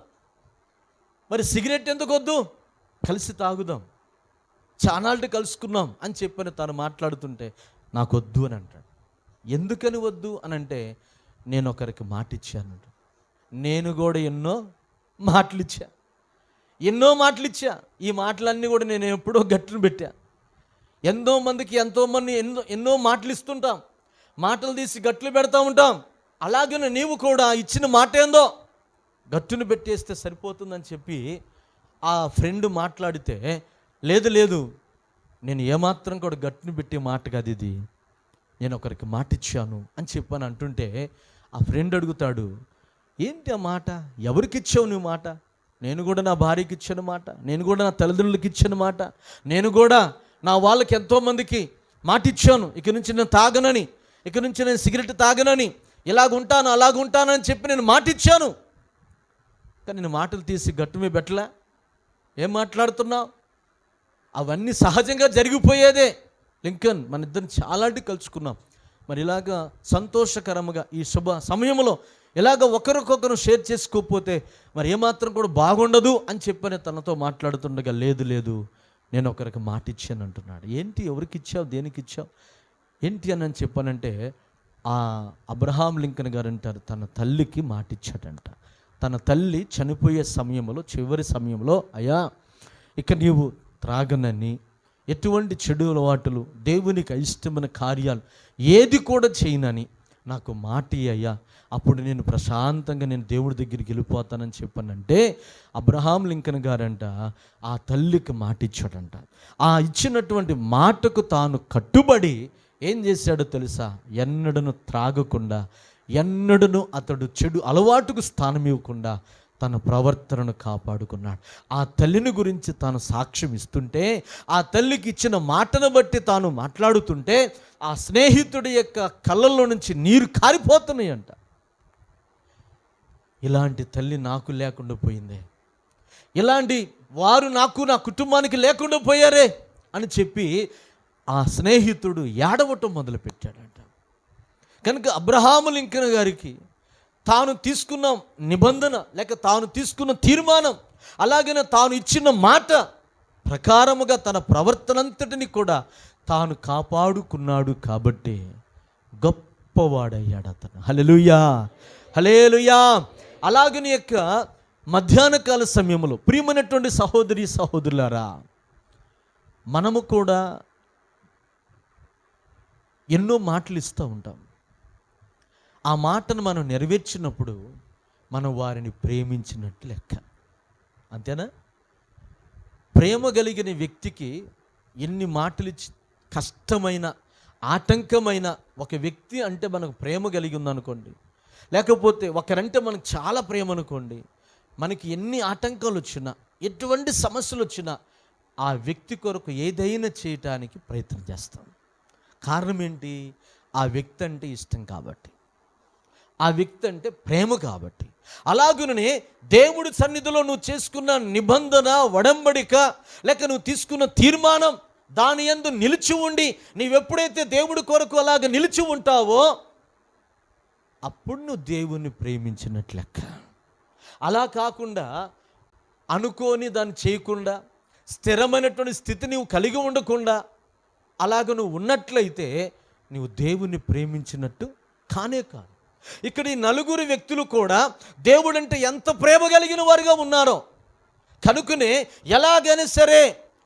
మరి సిగరెట్ ఎందుకు వద్దు? కలిసి తాగుదాం, చానాళ్ళు కలుసుకున్నాం అని చెప్పని తను మాట్లాడుతుంటే నాకు వద్దు అని అంటాడు. ఎందుకని వద్దు అని అంటే నేను ఒకరికి మాట ఇచ్చాను. నేను కూడా ఎన్నో మాటలు ఇచ్చా. ఈ మాటలన్నీ కూడా నేను ఎప్పుడో గట్టును పెట్టా. ఎంతోమందికి ఎన్నో మాటలు ఇస్తుంటాం, మాటలు తీసి గట్లు పెడతా ఉంటాం. అలాగే నీవు కూడా ఇచ్చిన మాట ఏందో గట్టును పెట్టేస్తే సరిపోతుందని చెప్పి ఆ ఫ్రెండ్ మాట్లాడితే, లేదు నేను ఏమాత్రం కూడా గట్టును పెట్టే మాట కాదు ఇది, నేను ఒకరికి మాట ఇచ్చాను అని చెప్పని అంటుంటే ఆ ఫ్రెండ్ అడుగుతాడు, ఏంటి ఆ మాట? ఎవరికి ఇచ్చావు నువ్వు మాట? నేను కూడా నా భార్యకి ఇచ్చాను మాట, నేను కూడా నా తల్లిదండ్రులకి ఇచ్చాను మాట, నేను కూడా నా వాళ్ళకి ఎంతోమందికి మాట ఇచ్చాను, ఇక నుంచి నేను తాగనని, ఇక నుంచి నేను సిగరెట్ తాగనని, ఇలాగుంటాను అలాగుంటానని చెప్పి నేను మాట ఇచ్చాను. కానీ నేను మాటలు తీసి గట్టు మీద పెట్టలే. ఏం మాట్లాడుతున్నావు? అవన్నీ సహజంగా జరిగిపోయేదే. లింకన్ మన ఇద్దరిని చాలాంటి కలుసుకున్నాం. మరి ఇలాగా సంతోషకరముగా ఈ శుభ సమయంలో ఇలాగ ఒకరికొకరు షేర్ చేసుకోకపోతే మరి ఏమాత్రం కూడా బాగుండదు అని చెప్పని తనతో మాట్లాడుతుండగా, లేదు నేను ఒకరికి మాట ఇచ్చాను అంటున్నాడు. ఏంటి? ఎవరికి ఇచ్చావు? దేనికి ఇచ్చావు? ఏంటి అని చెప్పానంటే ఆ అబ్రహాం లింకన్ గారు అంటారు, తన తల్లికి మాట ఇచ్చాడంట. తన తల్లి చనిపోయే సమయంలో, చివరి సమయంలో, అయ్యా ఇక నీవు త్రాగనని, ఎటువంటి చెడు అలవాటులు, దేవునికి అయిష్టమైన కార్యాలు ఏది కూడా చేయనని నాకు మాట అయ్యా, అప్పుడు నేను ప్రశాంతంగా నేను దేవుడి దగ్గరికి వెళ్ళిపోతానని చెప్పానంటే అబ్రహాం లింకన్ గారంట ఆ తల్లికి మాట ఇచ్చాడంట. ఆ ఇచ్చినటువంటి మాటకు తాను కట్టుబడి ఏం చేశాడో తెలుసా? ఎన్నడను త్రాగకుండా, ఎన్నడను అతడు చెడు అలవాటుకు స్థానం ఇవ్వకుండా తన ప్రవర్తనను కాపాడుకున్నాడు. ఆ తల్లిని గురించి తాను సాక్ష్యం ఇస్తుంటే, ఆ తల్లికి ఇచ్చిన మాటను బట్టి తాను మాట్లాడుతుంటే ఆ స్నేహితుడి యొక్క కళ్ళల్లో నుంచి నీరు కారిపోతున్నాయంట. ఇలాంటి తల్లి నాకు లేకుండా పోయిందే, ఇలాంటి వారు నాకు, నా కుటుంబానికి లేకుండా పోయారే అని చెప్పి ఆ స్నేహితుడు ఏడవటం మొదలుపెట్టాడంట. కనుక అబ్రహాము లింకన్ గారికి తాను తీసుకున్న నిబంధన, లేక తాను తీసుకున్న తీర్మానం, అలాగనే తాను ఇచ్చిన మాట ప్రకారముగా తన ప్రవర్తనంతటిని కూడా తాను కాపాడుకున్నాడు కాబట్టి గొప్పవాడయ్యాడు అతను. హల్లెలూయా, హల్లెలూయా. అలాగని యొక్క మధ్యాహ్న కాల సమయంలో ప్రియమైనటువంటి సహోదరి సహోదరులారా, మనము కూడా ఎన్నో మాటలు ఇస్తూ ఉంటాం. ఆ మాటను మనం నెరవేర్చినప్పుడు మనం వారిని ప్రేమించినట్టు లెక్క. అంతేనా? ప్రేమ కలిగిన వ్యక్తికి ఎన్ని మాటలు ఇచ్చి, కష్టమైన ఆటంకమైన ఒక వ్యక్తి అంటే మనకు ప్రేమ కలిగి ఉందనుకోండి, లేకపోతే ఒకరంటే మనకు చాలా ప్రేమ అనుకోండి, మనకి ఎన్ని ఆటంకాలు వచ్చినా, ఎటువంటి సమస్యలు వచ్చినా ఆ వ్యక్తి కొరకు ఏదైనా చేయటానికి ప్రయత్నం చేస్తాం. కారణం ఏంటి? ఆ వ్యక్తి అంటే ఇష్టం కాబట్టి, ఆ వ్యక్తి అంటే ప్రేమ కాబట్టి. అలాగుననే దేవుడి సన్నిధిలో నువ్వు చేసుకున్న నిబంధన, ఒడంబడిక, లేక నువ్వు తీసుకున్న తీర్మానం, దాని యందు నిలిచి ఉండి నీవెప్పుడైతే దేవుడి కొరకు అలాగ నిలిచి ఉంటావో అప్పుడు నువ్వు దేవుణ్ణి ప్రేమించినట్లు లెక్క. అలా కాకుండా అనుకోని దాన్ని చేయకుండా, స్థిరమైనటువంటి స్థితి నువ్వు కలిగి ఉండకుండా అలాగ నువ్వు ఉన్నట్లయితే నువ్వు దేవుణ్ణి ప్రేమించినట్టు కానే కాదు. ఇక్కడ ఈ నలుగురు వ్యక్తులు కూడా దేవుడంటే ఎంత ప్రేమ కలిగిన వారుగా ఉన్నారో కనుకనే ఎలాగైనా సరే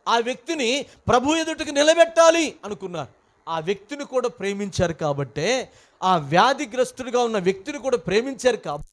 ఆ వ్యక్తిని ప్రభు ఎదుటికి నిలబెట్టాలి అనుకున్నారు. ఆ వ్యక్తిని కూడా ప్రేమించారు కాబట్టే, ఆ వ్యాధిగ్రస్తుడిగా ఉన్న వ్యక్తిని కూడా ప్రేమించారు కాబట్టి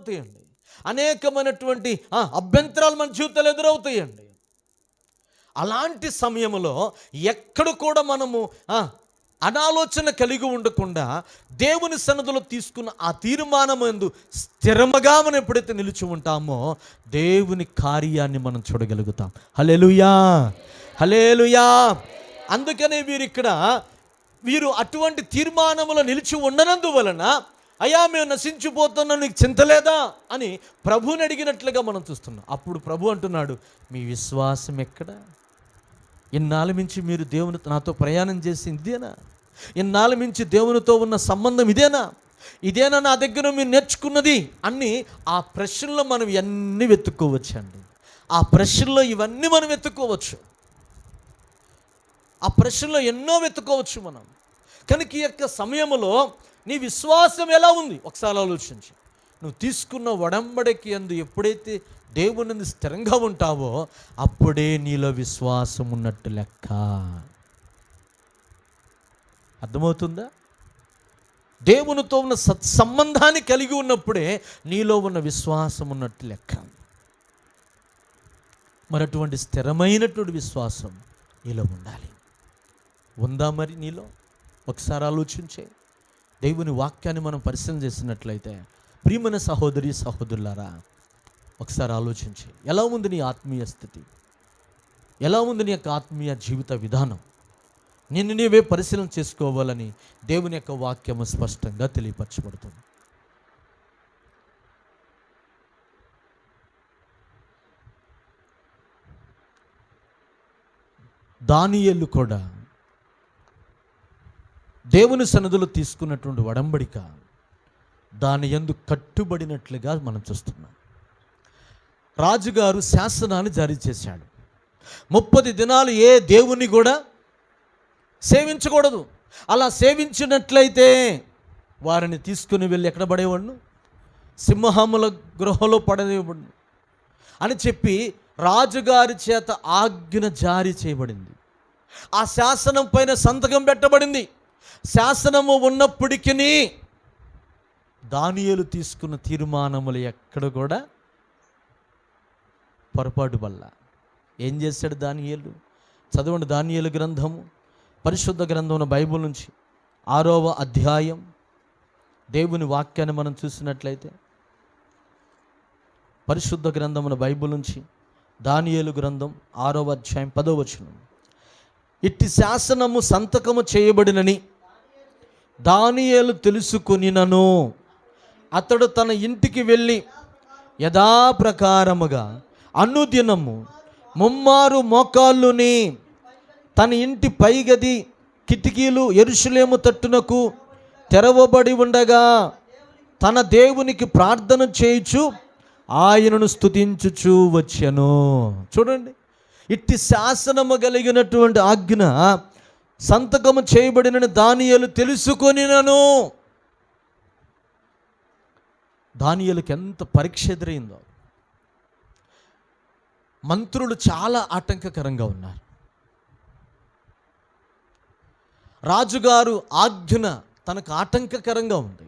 అవుతాయండి, అనేకమైనటువంటి అభ్యంతరాలు మన జీవితాలు ఎదురవుతాయండి. అలాంటి సమయంలో ఎక్కడ కూడా మనము అనాలోచన కలిగి ఉండకుండా దేవుని సన్నిధిలో తీసుకున్న ఆ తీర్మానం యందు స్థిరముగా మనం ఎప్పుడైతే నిలిచి ఉంటామో దేవుని కార్యాన్ని మనం చూడగలుగుతాం. హల్లెలూయా, హల్లెలూయా. అందుకనే వీరు అటువంటి తీర్మానములో నిలిచి ఉండనందువలన, అయ్యా మేము నశించిపోతున్నాం, నీకు చింతలేదా అని ప్రభువుని అడిగినట్లుగా మనం చూస్తున్నాం. అప్పుడు ప్రభు అంటున్నాడు, మీ విశ్వాసం ఎక్కడ? ఇన్నాళ్ళ మించి మీరు దేవుని నాతో ప్రయాణం చేసింది ఇదేనా? ఇన్నాళ్ళ మించి దేవునితో ఉన్న సంబంధం ఇదేనా నా దగ్గర మీరు నేర్చుకున్నది అన్ని ఆ ప్రశ్నలో మనం ఇవన్నీ వెతుక్కోవచ్చు అండి. ఆ ప్రశ్నలో ఇవన్నీ మనం వెతుక్కోవచ్చు. ఆ ప్రశ్నలో ఎన్నో వెతుక్కోవచ్చు మనం. కనుక ఈ యొక్క సమయంలో నీ విశ్వాసం ఎలా ఉంది ఒకసారి ఆలోచించి. నువ్వు తీసుకున్న ఒడంబడిక యందు ఎప్పుడైతే దేవుని స్థిరంగా ఉంటావో అప్పుడే నీలో విశ్వాసం ఉన్నట్టు లెక్క. అర్థమవుతుందా? దేవునితో ఉన్న సత్సంబంధాన్ని కలిగి ఉన్నప్పుడే నీలో ఉన్న విశ్వాసం ఉన్నట్టు లెక్క. మరి అటువంటి స్థిరమైనటువంటి విశ్వాసం నీలో ఉండాలి. ఉందా మరి నీలో? ఒకసారి ఆలోచించే. దేవుని వాక్యాన్ని మనం పరిశీలన చేసినట్లయితే ప్రియమైన సహోదరి సహోదరులారా, ఒకసారి ఆలోచించి ఎలా ఉంది నీ ఆత్మీయ స్థితి, ఎలా ఉంది నీ యొక్క ఆత్మీయ జీవిత విధానం? నిన్ను నీవే పరిశీలన చేసుకోవాలని దేవుని యొక్క వాక్యము స్పష్టంగా తెలియపరచబడుతుంది. దానియేలు కూడా దేవుని సన్నిధిలో తీసుకున్నటువంటి ఒడంబడిక దాని యందు కట్టుబడినట్లుగా మనం చూస్తున్నాం. రాజుగారు శాసనాన్ని జారీ చేశాడు. 30 దినాలు ఏ దేవుని కూడా సేవించకూడదు. అలా సేవించినట్లయితే వారిని తీసుకుని వెళ్ళి ఎక్కడ పడేవాడు? సింహముల గృహలో పడేవాడు అని చెప్పి రాజుగారి చేత ఆజ్ఞ జారీ చేయబడింది. ఆ శాసనం పైన సంతకం పెట్టబడింది. శాసనము ఉన్నప్పటికీ దానియేలు తీసుకున్న తీర్మానములు ఎక్కడ కూడా పొరపాటు వల్ల ఏం చేశాడు దానియేలు? చదవండి దానియేలు గ్రంథము, పరిశుద్ధ గ్రంథం బైబిల్ నుంచి 6వ అధ్యాయం. దేవుని వాక్యాన్ని మనం చూసినట్లయితే పరిశుద్ధ గ్రంథమున బైబిల్ నుంచి దానియేలు గ్రంథం 6వ అధ్యాయం 10వ వచనం. ఇట్టి శాసనము సంతకము చేయబడినని దానియేలు తెలుసుకొనినను అతడు తన ఇంటికి వెళ్ళి యథాప్రకారముగా అనుదినము 3 మోకాళ్ళుని తన ఇంటి పైగది కిటికీలు యెరూషలేము తట్టునకు తెరవబడి ఉండగా తన దేవునికి ప్రార్థన చేయుచు ఆయనను స్తుతించుచు వచ్చెను. చూడండి, ఇట్టి శాసనము కలిగినటువంటి ఆజ్ఞ సంతకము చేయబడినని దానియేలు తెలుసుకొనినను. దానియేలుకి ఎంత పరీక్ష ఎదురైందో. మంత్రులు చాలా ఆటంకకరంగా ఉన్నారు. రాజుగారు ఆజ్ఞ తనకు ఆటంకకరంగా ఉంది.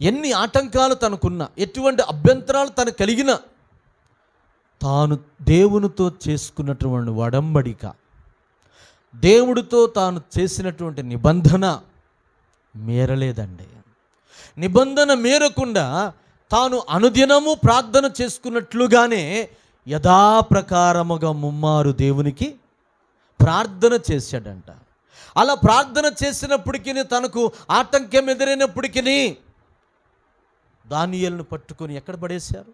ఎన్ని ఆటంకాలు తనకున్నా, ఎటువంటి అభ్యంతరాలు తనకు కలిగినా, తాను దేవునితో చేసుకున్నటువంటి ఒడంబడిక, దేవుడితో తాను చేసినటువంటి నిబంధన మేరలేదండి. నిబంధన మేరకుండా తాను అనుదినము ప్రార్థన చేసుకున్నట్లుగానే యథాప్రకారముగా 3 దేవునికి ప్రార్థన చేశాడంట. అలా ప్రార్థన చేసినప్పటికీ తనకు ఆటంకం ఎదురైనప్పటికీ దానియేలును పట్టుకొని ఎక్కడ పడేశారు?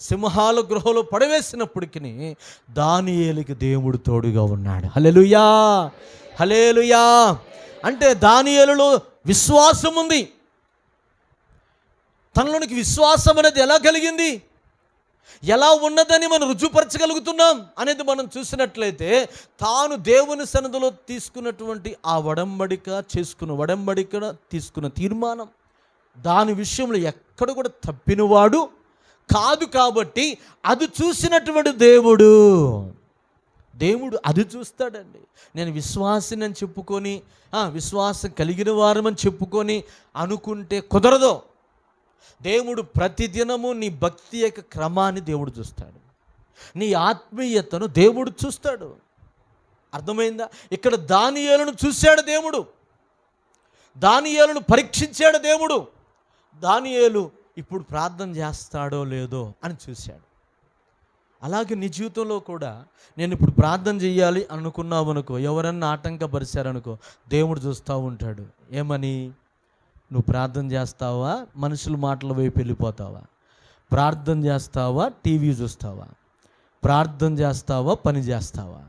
సింహాల గృహలో పడవేసినప్పటికీ దానియేలుకి దేవుడు తోడుగా ఉన్నాడు. హల్లెలూయా, హల్లెలూయా. అంటే దానియేలులో విశ్వాసం ఉంది. తనలోనికి విశ్వాసం అనేది ఎలా కలిగింది, ఎలా ఉన్నదని మనం రుజుపరచగలుగుతున్నాం అనేది మనం చూసినట్లయితే, తాను దేవుని సన్నిధిలో తీసుకున్నటువంటి ఆ ఒడంబడిక తీసుకున్న తీర్మానం, దాని విషయంలో ఎక్కడ కూడా తప్పినవాడు కాదు. కాబట్టి అది చూసినటువంటి దేవుడు అది చూస్తాడండి. నేను విశ్వాసిని అని చెప్పుకొని, విశ్వాసం కలిగిన వారమని చెప్పుకొని అనుకుంటే కుదరదు. దేవుడు ప్రతిదినము నీ భక్తి యొక్క క్రమాన్ని దేవుడు చూస్తాడు, నీ ఆత్మీయతను దేవుడు చూస్తాడు. అర్థమైందా? ఇక్కడ దానియేలును చూశాడు దేవుడు, దానియేలును పరీక్షించాడు దేవుడు. దానియేలు ఇప్పుడు ప్రార్థన చేస్తాడో లేదో అని చూశాడు. అలాగే నీ జీవితంలో కూడా నేను ఇప్పుడు ప్రార్థన చేయాలి అనుకున్నావు అనుకో, ఎవరన్నా ఆటంకపరిచారనుకో, దేవుడు చూస్తూ ఉంటాడు. ఏమని? నువ్వు ప్రార్థన చేస్తావా, మనుషుల మాటల వైపు వెళ్ళిపోతావా? ప్రార్థన చేస్తావా, టీవీ చూస్తావా? ప్రార్థన చేస్తావా, పని చేస్తావా?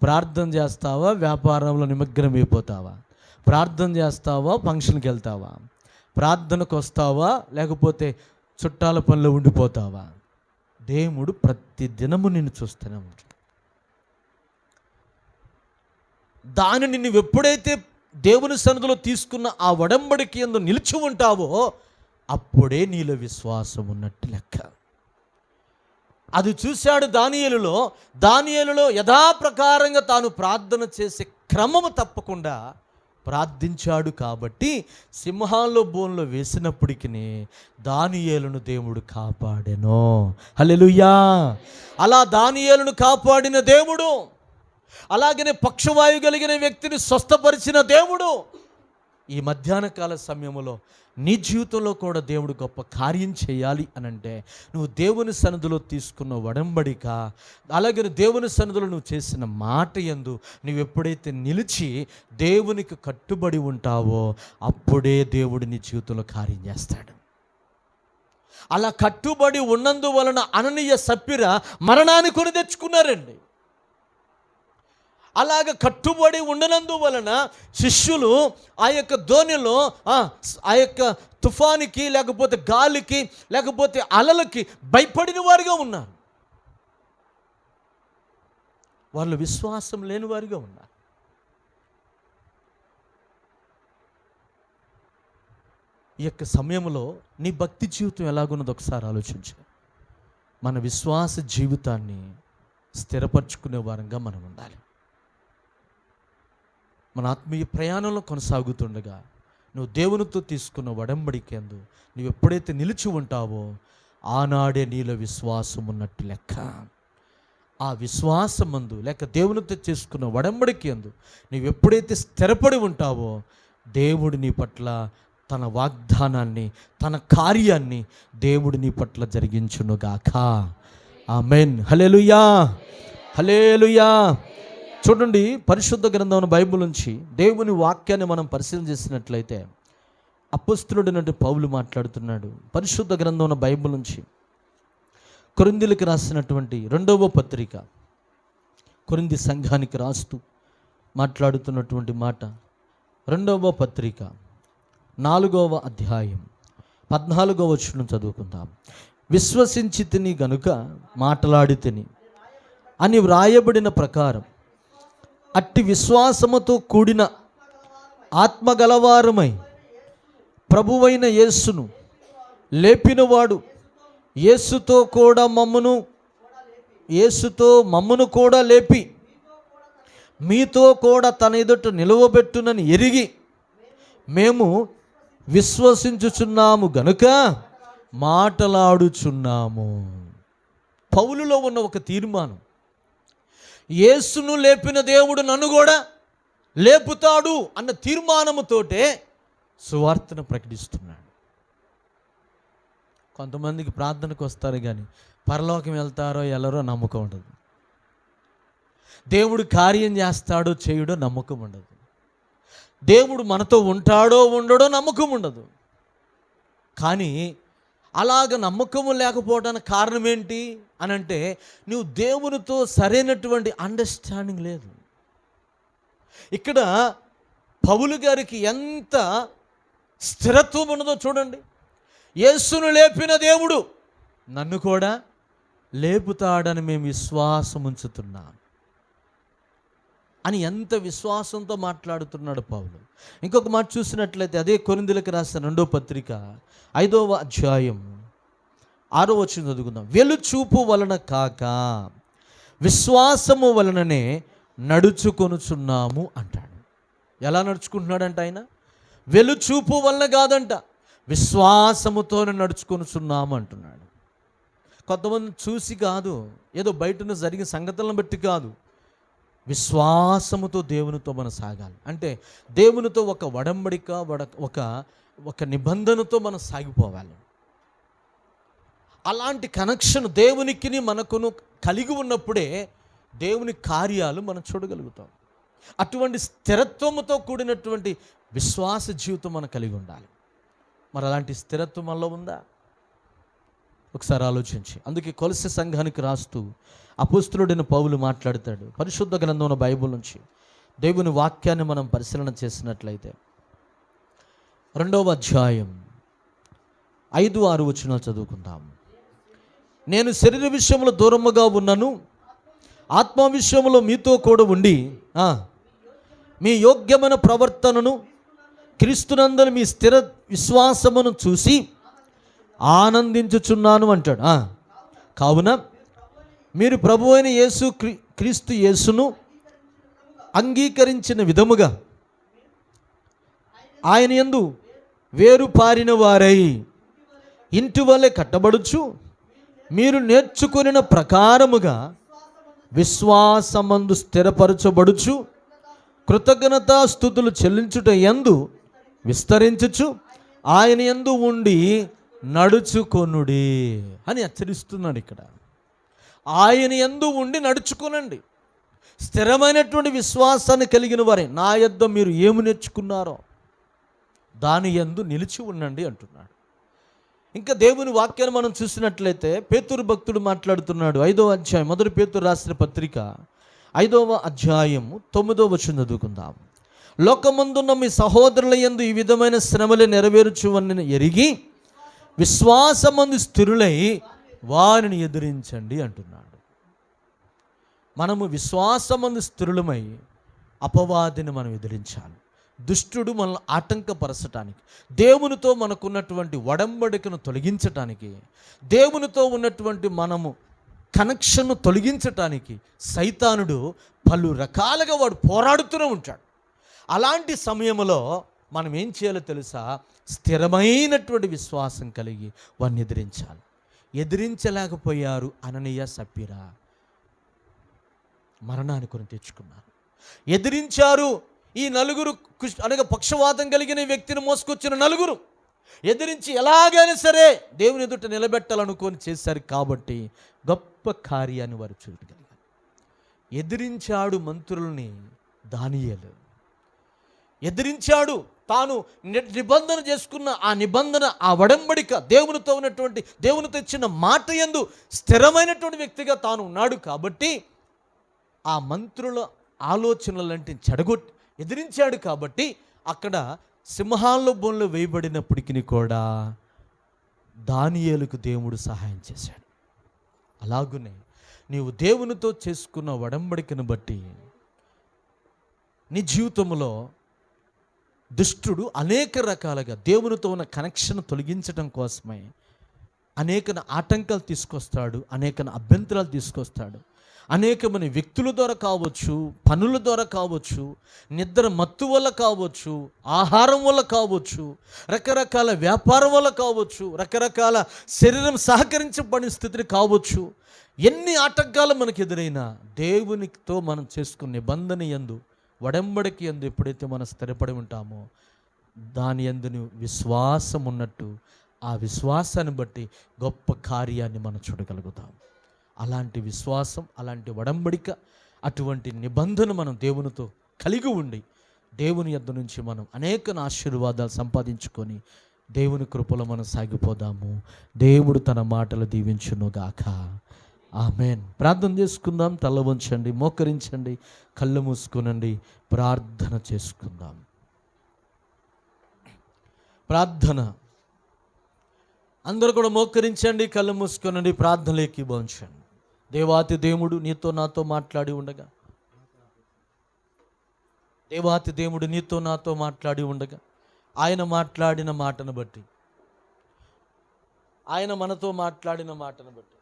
ప్రార్థన చేస్తావా, వ్యాపారంలో నిమగ్నం అయిపోతావా? ప్రార్థన చేస్తావా, ఫంక్షన్కి వెళ్తావా? ప్రార్థనకు వస్తావా, లేకపోతే చుట్టాల పనిలో ఉండిపోతావా? దేవుడు ప్రతి దినము నిన్ను చూస్తూనే ఉంటాడు. దానిని నువ్వు ఎప్పుడైతే దేవుని సన్నిధిలో తీసుకున్న ఆ ఒడంబడికి యందు నిలిచి ఉంటావో అప్పుడే నీలో విశ్వాసం ఉన్నట్టు లెక్క. అది చూశాడు దానియేలులో యథాప్రకారంగా తాను ప్రార్థన చేసే క్రమము తప్పకుండా ప్రార్థించాడు. కాబట్టి సింహాల్లో బోన్లో వేసినప్పటికీ దానియేలును దేవుడు కాపాడెను. హల్లెలూయా! అలా దానియేలును కాపాడిన దేవుడు, అలాగనే పక్షవాయు కలిగిన వ్యక్తిని స్వస్థపరిచిన దేవుడు, ఈ మధ్యాహ్న కాల సమయంలో నీ జీవితంలో కూడా దేవుడు గొప్ప కార్యం చేయాలి అనంటే నువ్వు దేవుని సన్నిధిలో తీసుకున్న ఒడంబడిక, అలాగే దేవుని సన్నిధిలో నువ్వు చేసిన మాట యందు నువ్వు ఎప్పుడైతే నిలిచి దేవునికి కట్టుబడి ఉంటావో అప్పుడే దేవుడు నీ జీవితంలో కార్యం చేస్తాడు. అలా కట్టుబడి ఉన్నందువలన అననీయ సప్పిరా మరణాన్ని కొని తెచ్చుకున్నారండి. అలాగ కట్టుబడి ఉండనందువలన శిష్యులు ఆ యొక్క ధోనిలో ఆ యొక్క తుఫానికి, లేకపోతే గాలికి, లేకపోతే అలలకి భయపడిన వారిగా ఉన్నారు. వాళ్ళు విశ్వాసం లేని వారిగా ఉన్నారు. ఈ యొక్క సమయంలో నీ భక్తి జీవితం ఎలాగున్నదో ఒకసారి ఆలోచించు. మన విశ్వాస జీవితాన్ని స్థిరపరచుకునే వారంగా మనం ఉండాలి. మన ఆత్మీయ ప్రయాణంలో కొనసాగుతుండగా నువ్వు దేవునితో తీసుకున్న ఒడంబడికేందు నువ్వు ఎప్పుడైతే నిలిచి ఉంటావో ఆనాడే నీలో విశ్వాసం ఉన్నట్టు లెక్క. ఆ విశ్వాసమందు లేక దేవునితో చేసుకున్న ఒడంబడికేందు నువ్వు ఎప్పుడైతే స్థిరపడి ఉంటావో దేవుడు నీ పట్ల తన వాగ్దానాన్ని, తన కార్యాన్ని దేవుడు నీ పట్ల జరిగించునుగాక. ఆమేన్. హల్లెలూయా, హల్లెలూయా. చూడండి, పరిశుద్ధ గ్రంథం బైబిల్ నుంచి దేవుని వాక్యాన్ని మనం పరిశీలన చేసినట్లయితే అపొస్తలుడైన పౌలు మాట్లాడుతున్నాడు. పరిశుద్ధ గ్రంథం బైబిల్ నుంచి కొరింథీయులకు రాసినటువంటి 2వ పత్రిక, కొరింథీ సంఘానికి రాస్తూ మాట్లాడుతున్నటువంటి మాట, 2వ పత్రిక 4వ అధ్యాయం 14వ వచనం చదువుకుందాం. విశ్వసించితిని గనుక మాట్లాడితిని అని వ్రాయబడిన ప్రకారం అట్టి విశ్వాసముతో కూడిన ఆత్మగలవారమై ప్రభువైన యేసును లేపినవాడు యేసుతో మమ్మను కూడా లేపి మీతో కూడా తన ఎదుట నిలవబెట్టునని ఎరిగి మేము విశ్వసించుచున్నాము గనుక మాటలాడుచున్నాము. పౌలులో ఉన్న ఒక తీర్మానం, యేసును లేపిన దేవుడు నన్ను కూడా లేపుతాడు అన్న తీర్మానముతోటే సువార్తను ప్రకటిస్తున్నాడు. కొంతమందికి ప్రార్థనకు వస్తారు కానీ పరలోకం వెళ్తారో వెళ్ళరో నమ్మకం ఉండదు. దేవుడు కార్యం చేస్తాడో చేయడో నమ్మకం ఉండదు. దేవుడు మనతో ఉంటాడో ఉండడో నమ్మకం ఉండదు. కానీ అలాగ నమ్మకము లేకపోవడానికి కారణం ఏంటి అని అంటే నువ్వు దేవునితో సరైనటువంటి అండర్స్టాండింగ్ లేదు. ఇక్కడ పౌలు గారికి ఎంత స్థిరత్వం ఉన్నదో చూడండి. యేసును లేపిన దేవుడు నన్ను కూడా లేపుతాడని మేము విశ్వాసం ఉంచుతున్నాం అని ఎంత విశ్వాసంతో మాట్లాడుతున్నాడు పౌలు. ఇంకొక మాట చూసినట్లయితే అదే కొరింథీయులకు రాసిన 2వ పత్రిక 5వ అధ్యాయం 6వ వచనం చదువుకుందాం. వెలుచూపు వలన కాక విశ్వాసము వలననే నడుచుకొనుచున్నాము అంటాడు. ఎలా నడుచుకుంటున్నాడంట ఆయన? వెలుచూపు వలన కాదంట, విశ్వాసముతోనే నడుచుకొనుచున్నాము అంటున్నాడు. కొంతమంది చూసి కాదు, ఏదో బయటను జరిగిన సంగతులను బట్టి కాదు, విశ్వాసముతో దేవునితో మనం సాగాలి. అంటే దేవునితో ఒక వడంబడిక, ఒక నిబంధనతో మనం సాగిపోవాలి. అలాంటి కనెక్షన్ దేవునికి మనకును కలిగి ఉన్నప్పుడే దేవుని కార్యాలు మనం చూడగలుగుతాం. అటువంటి స్థిరత్వముతో కూడినటువంటి విశ్వాస జీవితం మనం కలిగి ఉండాలి. మరి అలాంటి స్థిరత్వం మనలో ఉందా? ఒకసారి ఆలోచించి. అందుకే కొలస్సే సంఘానికి రాస్తూ అపోస్తలుడైన పౌలు మాట్లాడతాడు. పరిశుద్ధ గ్రంథం బైబిల్ నుంచి దేవుని వాక్యాన్ని మనం పరిశీలన చేసినట్లయితే 2వ అధ్యాయం 5-6 వచనాలు చదువుకుందాం. నేను శరీర విషయంలో దూరముగా ఉన్నను, ఆత్మ విషయంలో మీతో కూడా ఉండి మీ యోగ్యమైన ప్రవర్తనను క్రీస్తునందరి మీ స్థిర విశ్వాసమును చూసి ఆనందించుచున్నాను అంటాడు. కావున మీరు ప్రభు అయిన క్రీస్తు యేసును అంగీకరించిన విధముగా ఆయన యందు వేరు పారిన వారై ఇంటి వలె కట్టబడుచు మీరు నేర్చుకొనిన ప్రకారముగా విశ్వాసమందు స్థిరపరచబడుచు కృతజ్ఞతా స్తుతులు చెల్లించుట యందు విస్తరించుచు ఆయన యందు ఉండి నడుచుకొనుడి అని హెచ్చరిస్తున్నాడు. ఇక్కడ ఆయన యందు ఉండి నడుచుకొనండి. స్థిరమైనటువంటి విశ్వాసాన్ని కలిగిన వారే నా యొద్ద మీరు ఏమి నేర్చుకున్నారో దాని యందు నిలిచి ఉండండి అంటున్నాడు. ఇంకా దేవుని వాక్యాన్ని మనం చూసినట్లయితే పేతురు భక్తుడు మాట్లాడుతున్నాడు. 5వ అధ్యాయం, మొదటి పేతురు రాసిన పత్రిక 5వ అధ్యాయం 9వ వచనం చదువుకుందాం. లోకమందున్న మీ సహోదరుల యందు ఈ విధమైన శ్రమలే నెరవేర్చువని ఎరిగి విశ్వాసమందు స్థిరులై వారిని ఎదిరించండి అంటున్నాడు. మనము విశ్వాసమందు స్థిరులమై అపవాదిని మనం ఎదిరించాలి. దుష్టుడు మనల్ని ఆటంకపరచటానికి, దేవునితో మనకున్నటువంటి వడంబడికను తొలగించటానికి, దేవునితో ఉన్నటువంటి మనము కనెక్షన్ను తొలగించటానికి సైతానుడు పలు రకాలుగా వాడు పోరాడుతూనే ఉంటాడు. అలాంటి సమయంలో మనం ఏం చేయాలో తెలుసా? స్థిరమైనటువంటి విశ్వాసం కలిగి వారిని ఎదిరించాలి. ఎదిరించలేకపోయారు అననీయ సప్పీరా, మరణాన్ని కొని తెచ్చుకున్నారు. ఎదిరించారు ఈ నలుగురు, అనగా పక్షవాతం కలిగిన వ్యక్తిని మోసుకొచ్చిన నలుగురు ఎదిరించి ఎలాగైనా సరే దేవుని ఎదుట నిలబెట్టాలనుకొని చేశారు. కాబట్టి గొప్ప కార్యాన్ని వారు చూడగలిగారు. ఎదిరించాడు మంత్రుల్ని దానియేలు. ఎదిరించాడు. తాను నిబంధన చేసుకున్న ఆ నిబంధన, ఆ వడంబడిక, దేవునితో ఉన్నటువంటి, దేవునితో ఇచ్చిన మాట యందు స్థిరమైనటువంటి వ్యక్తిగా తాను ఉన్నాడు. కాబట్టి ఆ మంత్రుల ఆలోచనలంటే చెడగొట్టి ఎదిరించాడు. కాబట్టి అక్కడ సింహాల బోన్లో వేయబడినప్పటికీ కూడా దానియేలుకు దేవుడు సహాయం చేశాడు. అలాగునే నీవు దేవునితో చేసుకున్న వడంబడికను బట్టి నీ జీవితంలో దుష్టుడు అనేక రకాలుగా దేవునితో ఉన్న కనెక్షన్ తొలగించడం కోసమే అనేక ఆటంకాలు తీసుకొస్తాడు, అనేక అభ్యంతరాలు తీసుకొస్తాడు. అనేకమైన వ్యక్తుల ద్వారా కావచ్చు, పనుల ద్వారా కావచ్చు, నిద్ర మత్తు వల్ల కావచ్చు, ఆహారం వల్ల కావచ్చు, రకరకాల వ్యాపారం వల్ల కావచ్చు, రకరకాల శరీరం సహకరించబడిన స్థితిని కావచ్చు. ఎన్ని ఆటంకాలు మనకు ఎదురైనా దేవునితో మనం చేసుకున్న నిబంధన యందు, వడంబడికి యందు ఎప్పుడైతే మనం స్థిరపడి ఉంటామో దాని యందు విశ్వాసం ఉన్నట్టు ఆ విశ్వాసాన్ని బట్టి గొప్ప కార్యాన్ని మనం చూడగలుగుతాం. అలాంటి విశ్వాసం, అలాంటి వడంబడిక, అటువంటి నిబంధన మనం దేవునితో కలిగి ఉండి దేవుని యొద్ద నుంచి మనం అనేక ఆశీర్వాదాలు సంపాదించుకొని దేవుని కృపలో మనం సాగిపోదాము. దేవుడు తన మాటలు దీవించునుగాక. ఆమేన్. ప్రార్థన చేసుకుందాం. తల వంచండి, మోకరించండి, కళ్ళు మూసుకునండి, ప్రార్థన చేసుకుందాం. ప్రార్థన. అందరూ కూడా మోకరించండి, కళ్ళు మూసుకునండి, ప్రార్థనలోకి భవించండి. దేవాతి దేవుడు నీతో నాతో మాట్లాడి ఉండగా, దేవాతి దేవుడు నీతో నాతో మాట్లాడి ఉండగా, ఆయన మాట్లాడిన మాటను బట్టి, ఆయన మనతో మాట్లాడిన మాటను బట్టి